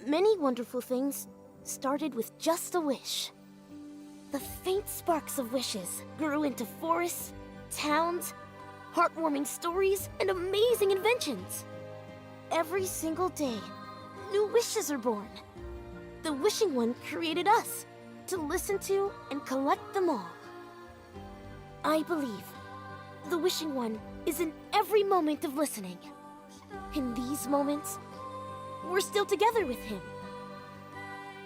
many wonderful things started with just a wish. The faint sparks of wishes grew into forests, towns, heartwarming stories, and amazing inventions. Every single day, new wishes are born. The Wishing One created us to listen to and collect them all. I believe the Wishing One is in every moment of listening. In these moments, we're still together with him.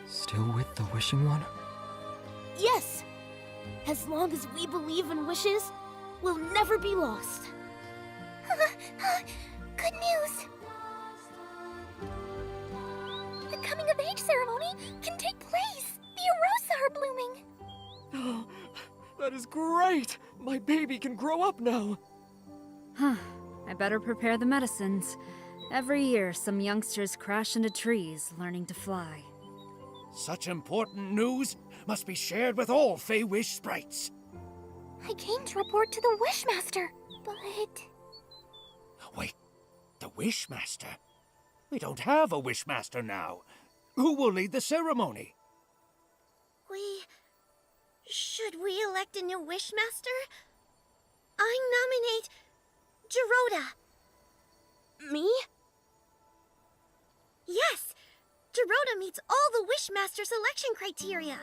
Still with the Wishing One? Yes! As long as we believe in wishes, we'll never be lost. Good news! The coming-of-age ceremony can take place! The 𝕂𝓂 are blooming! Oh, that is great! My baby can grow up now! Huh. I better prepare the medicines. Every year, some youngsters crash into trees, learning to fly. Such important news must be shared with all Feywish sprites. I came to report to the Wishmaster, but... Wait, the Wishmaster? We don't have a Wishmaster now. Who will lead the ceremony? Should we elect a new Wishmaster? I nominate... Giroda. Me? Yes! Giroda meets all the Wishmaster selection criteria.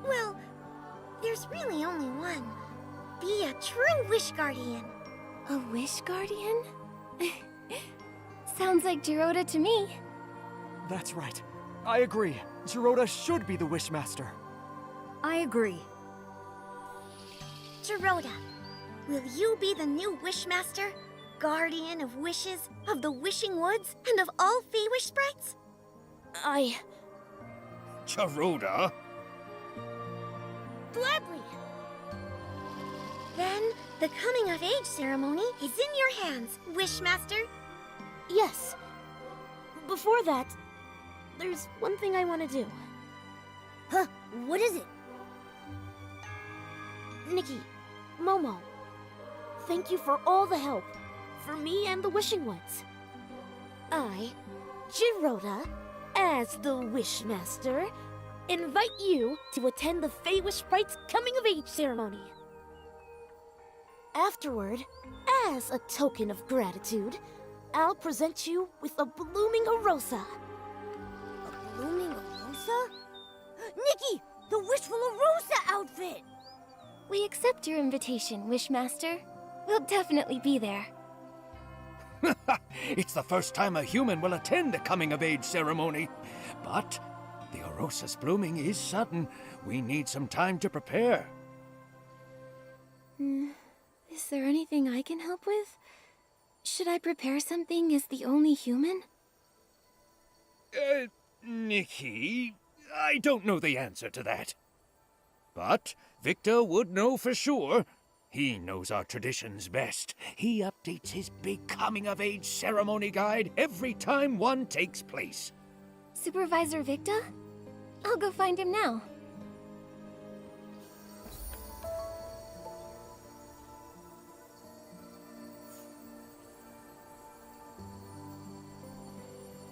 Well, there's really only one. Be a true Wish Guardian. A Wish Guardian? Sounds like Giroda to me. That's right. I agree. Giroda should be the Wishmaster. I agree. Giroda, will you be the new Wishmaster? Guardian of wishes, of the Wishing Woods, and of all Feywish sprites? Giroda? Gladly. Then, the coming-of-age ceremony is in your hands, Wishmaster. Yes. Before that, there's one thing I want to do. Huh, what is it? Nikki, Momo, thank you for all the help, for me and the Wishing Ones. I, Giroda, as the Wishmaster, invite you to attend the Feywish Sprite's coming-of-age ceremony. Afterward, as a token of gratitude, I'll present you with a blooming 𝐼'𝓂. A blooming 𝐼'𝓂? Nikki, the Wishful 𝐼'𝓂 outfit! We accept your invitation, Wishmaster. We'll definitely be there. It's the first time a human will attend a coming-of-age ceremony. But the 𝐼'𝓂's blooming is sudden. We need some time to prepare. Is there anything I can help with? Should I prepare something as the only human? Nikki, I don't know the answer to that. But Victor would know for sure. He knows our traditions best. He updates his big coming-of-age ceremony guide every time one takes place. Supervisor 𝑉𝒂? I'll go find him now.